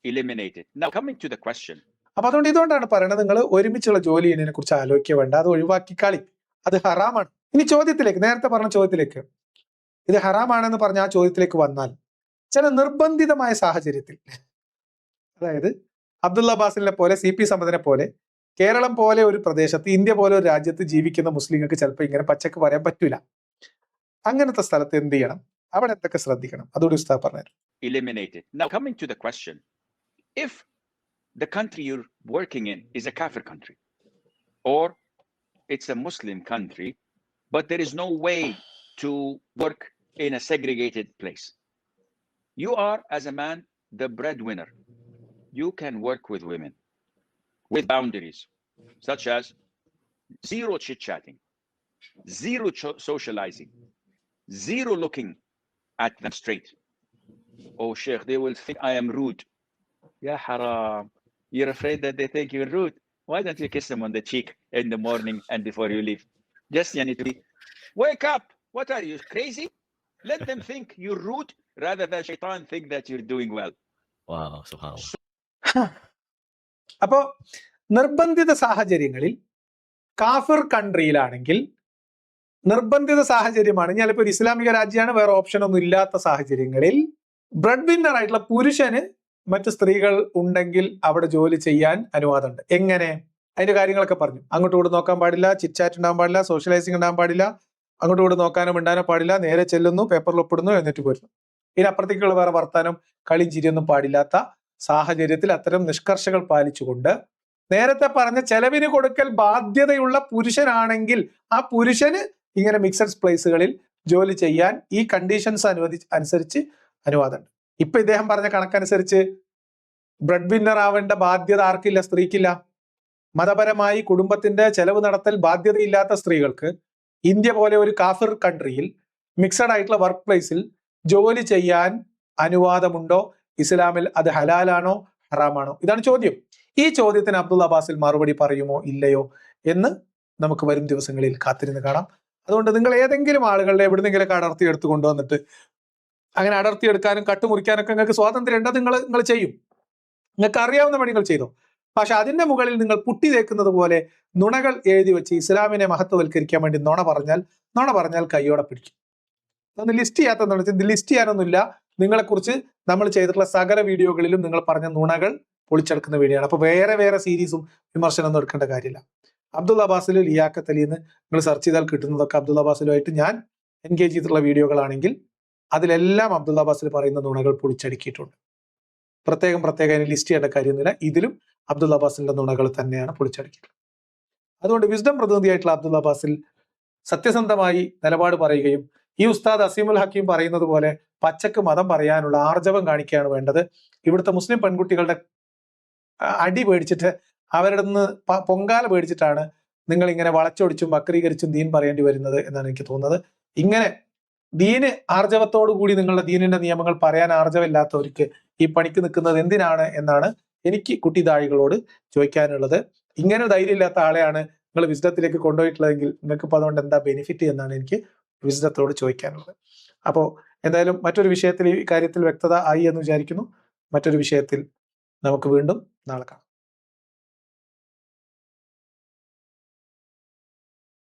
F: eliminate it. Now coming to the question.
A: അപ്പൊ ഇതുകൊണ്ടാണ് പറയുന്നത് നിങ്ങൾ ഒരുമിച്ചുള്ള ജോലി ചെയ്യുന്നതിനെ കുറിച്ച് ആലോചിക്കുക വേണ്ട, അത് ഒഴിവാക്കി കളി, അത് ഹറാമാണ്. ഇനി ചോദ്യത്തിലേക്ക്, നേരത്തെ പറഞ്ഞ ചോദ്യത്തിലേക്ക്, ഇത് ഹറാമാണെന്ന് പറഞ്ഞ ആ ചോദ്യത്തിലേക്ക് വന്നാൽ ചില നിർബന്ധിതമായ സാഹചര്യത്തിൽ, അതായത് അബ്ദുള്ള ബാസിലിനെ പോലെ CP സമ്മതിനെ പോലെ കേരളം പോലെ ഒരു പ്രദേശത്ത്, ഇന്ത്യ പോലെ ഒരു രാജ്യത്ത് ജീവിക്കുന്ന മുസ്ലിങ്ങൾക്ക് ചിലപ്പോൾ ഇങ്ങനെ പച്ചക്ക് പറയാൻ പറ്റൂല. അങ്ങനത്തെ സ്ഥലത്ത് എന്ത് ചെയ്യണം, അവിടെ എന്തൊക്കെ ശ്രദ്ധിക്കണം, അതുകൂടി ഉസ്താദ് പറഞ്ഞു.
F: Eliminate it. Now coming to the question, if the country you're working in is a kafir country or it's a Muslim country, but there is no way to work in a segregated place, you are as a man the breadwinner. You can work with women with boundaries such as zero chit-chatting, zero socializing, zero looking at them straight. Oh Sheikh, they will think I am rude. Ya haram. You're afraid that they think you're rude. Why don't you kiss them on the cheek in the morning and before you leave? Just you need to be, wake up. What are you, crazy? Let them think you're rude rather than shaitan think that you're doing well.
E: Wow, subhanallah.
A: അപ്പോ നിർബന്ധിത സാഹചര്യങ്ങളിൽ കാഫിർ കൺട്രിയിലാണെങ്കിൽ, നിർബന്ധിത സാഹചര്യമാണ്, ഞാനിപ്പോ ഒരു ഇസ്ലാമിക രാജ്യമാണ്, വേറെ ഓപ്ഷൻ ഒന്നും ഇല്ലാത്ത സാഹചര്യങ്ങളിൽ ബ്രെഡ് വിന്നർ ആയിട്ടുള്ള പുരുഷന് മറ്റു സ്ത്രീകൾ ഉണ്ടെങ്കിൽ അവിടെ ജോലി ചെയ്യാൻ അനുവാദമുണ്ട്. എങ്ങനെ? അതിന്റെ കാര്യങ്ങളൊക്കെ പറഞ്ഞു. അങ്ങോട്ടും ഇങ്ങോട്ട് നോക്കാൻ പാടില്ല, ചിറ്റ്ചാറ്റ് ഉണ്ടാകാൻ പാടില്ല, സോഷ്യലൈസിങ് ഉണ്ടാകാൻ പാടില്ല, അങ്ങോട്ടും ഇങ്ങോട്ട് നോക്കാനോ മിണ്ടാനോ പാടില്ല, നേരെ ചെല്ലുന്നു, പേപ്പറിൽ ഒപ്പിടുന്നു, എന്നിട്ട് പോരുന്നു. ഇതിനപ്പുറത്തേക്കുള്ള വേറെ വർത്താനം, കളിയും ചിരിയൊന്നും പാടില്ലാത്ത സാഹചര്യത്തിൽ അത്തരം നിഷ്കർഷകൾ പാലിച്ചുകൊണ്ട് നേരത്തെ പറഞ്ഞ ചെലവിന് കൊടുക്കൽ ബാധ്യതയുള്ള പുരുഷനാണെങ്കിൽ ആ പുരുഷന് ഇങ്ങനെ മിക്സഡ് പ്ലേസുകളിൽ ജോലി ചെയ്യാൻ ഈ കണ്ടീഷൻസ് അനുസരിച്ച് അനുവാദമുണ്ട്. ഇപ്പൊ ഇദ്ദേഹം പറഞ്ഞ കണക്കനുസരിച്ച് ബ്രെഡ് വിന്നർ ആവേണ്ട ബാധ്യത ആർക്കില്ല? സ്ത്രീക്കില്ല. മതപരമായി കുടുംബത്തിന്റെ ചെലവ് നടത്തൽ ബാധ്യതയില്ലാത്ത സ്ത്രീകൾക്ക് ഇന്ത്യ പോലെ ഒരു കാഫിർ കൺട്രിയിൽ മിക്സഡ് ആയിട്ടുള്ള വർക്ക് പ്ലേസിൽ ജോലി ചെയ്യാൻ അനുവാദമുണ്ടോ? ഇസ്ലാമിൽ അത് ഹലാലാണോ ഹറാമാണോ? ഇതാണ് ചോദ്യം. ഈ ചോദ്യത്തിന് അബ്ദുള്ള ബാസിൽ മറുപടി പറയുമോ ഇല്ലയോ എന്ന് നമുക്ക് വരും ദിവസങ്ങളിൽ കാത്തിരുന്ന് കാണാം. അതുകൊണ്ട് നിങ്ങൾ ഏതെങ്കിലും ആളുകളുടെ എവിടുന്നെങ്കിലൊക്കെ അടർത്തി എടുത്ത് കൊണ്ടുവന്നിട്ട് അങ്ങനെ അടർത്തിയെടുക്കാനും കട്ടുമുറിക്കാനൊക്കെ നിങ്ങൾക്ക് സ്വാതന്ത്ര്യം ഉണ്ട്, നിങ്ങൾ ചെയ്യും, നിങ്ങൾക്ക് അറിയാവുന്ന പണികൾ ചെയ്തോ. പക്ഷെ അതിന്റെ മുകളിൽ നിങ്ങൾ പുട്ടി തേക്കുന്നത് പോലെ നുണകൾ എഴുതി വെച്ച് ഇസ്ലാമിനെ മഹത്വവൽക്കരിക്കാൻ വേണ്ടി നുണ പറഞ്ഞാൽ കയ്യോടെ പിടിക്കും. അതൊന്ന് ലിസ്റ്റ് ചെയ്യാത്ത ലിസ്റ്റ് ചെയ്യാനൊന്നുമില്ല. നിങ്ങളെക്കുറിച്ച് നമ്മൾ ചെയ്തിട്ടുള്ള സകല വീഡിയോകളിലും നിങ്ങൾ പറഞ്ഞ നുണകൾ പൊളിച്ചെടുക്കുന്ന വീഡിയോയാണ്. അപ്പൊ വേറെ സീരീസും വിമർശനമൊന്നും എടുക്കേണ്ട കാര്യമില്ല. അബ്ദുള്ള ബാസിൽ ലിയാഖത്ത് അലി എന്ന് നിങ്ങൾ സെർച്ച് ചെയ്താൽ കിട്ടുന്നതൊക്കെ അബ്ദുള്ള ബാസിലുമായിട്ട് ഞാൻ എൻഗേജ് ചെയ്തിട്ടുള്ള വീഡിയോകളാണെങ്കിൽ അതിലെല്ലാം അബ്ദുള്ള ബാസിൽ പറയുന്ന നുണകൾ പൊളിച്ചടുക്കിയിട്ടുണ്ട്. പ്രത്യേകം അതിന് ലിസ്റ്റ് ചെയ്യേണ്ട കാര്യമൊന്നുമില്ല. ഇതിലും അബ്ദുള്ള ബാസിലിന്റെ നുണകൾ തന്നെയാണ് പൊളിച്ചടുക്കിയിട്ടുള്ളത്. അതുകൊണ്ട് വിസ്ഡം പ്രതിനിധിയായിട്ടുള്ള അബ്ദുള്ള ബാസിൽ സത്യസന്ധമായി നിലപാട് പറയുകയും ഈ ഉസ്താദ് അസീമുൽ ഹക്കീം പറയുന്നത് പോലെ പച്ചക്ക് മതം പറയാനുള്ള ആർജവം കാണിക്കുകയാണ് വേണ്ടത്. ഇവിടുത്തെ മുസ്ലിം പെൺകുട്ടികളുടെ അടി പേടിച്ചിട്ട് അവരുടെ നിന്ന് പൊങ്കാല പേടിച്ചിട്ടാണ് നിങ്ങൾ ഇങ്ങനെ വളച്ചൊടിച്ചും വക്രീകരിച്ചും ദീൻ പറയേണ്ടി വരുന്നത് എന്നാണ് എനിക്ക് തോന്നുന്നത്. ഇങ്ങനെ ദീന് ആർജവത്തോടു കൂടി നിങ്ങളുടെ ദീനിന്റെ നിയമങ്ങൾ പറയാൻ ആർജവമില്ലാത്തവർക്ക് ഈ പണിക്ക് നിൽക്കുന്നത് എന്തിനാണ് എന്നാണ് എനിക്ക് കുട്ടിതാഴികളോട് ചോദിക്കാനുള്ളത്. ഇങ്ങനെ ധൈര്യമില്ലാത്ത ആളെയാണ് നിങ്ങൾ വിസ്ഡത്തിലേക്ക് കൊണ്ടുപോയിട്ടുള്ളതെങ്കിൽ നിങ്ങൾക്ക് ഇപ്പോൾ അതുകൊണ്ട് എന്താ ബെനിഫിറ്റ് എന്നാണ് എനിക്ക് വിസ്ഡത്തോട് ചോദിക്കാനുള്ളത്. അപ്പോൾ എന്തായാലും മറ്റൊരു വിഷയത്തിൽ ഈ കാര്യത്തിൽ വ്യക്തത ആയി എന്ന് വിചാരിക്കുന്നു. മറ്റൊരു വിഷയത്തിൽ നമുക്ക് വീണ്ടും നാളെ കാണാം.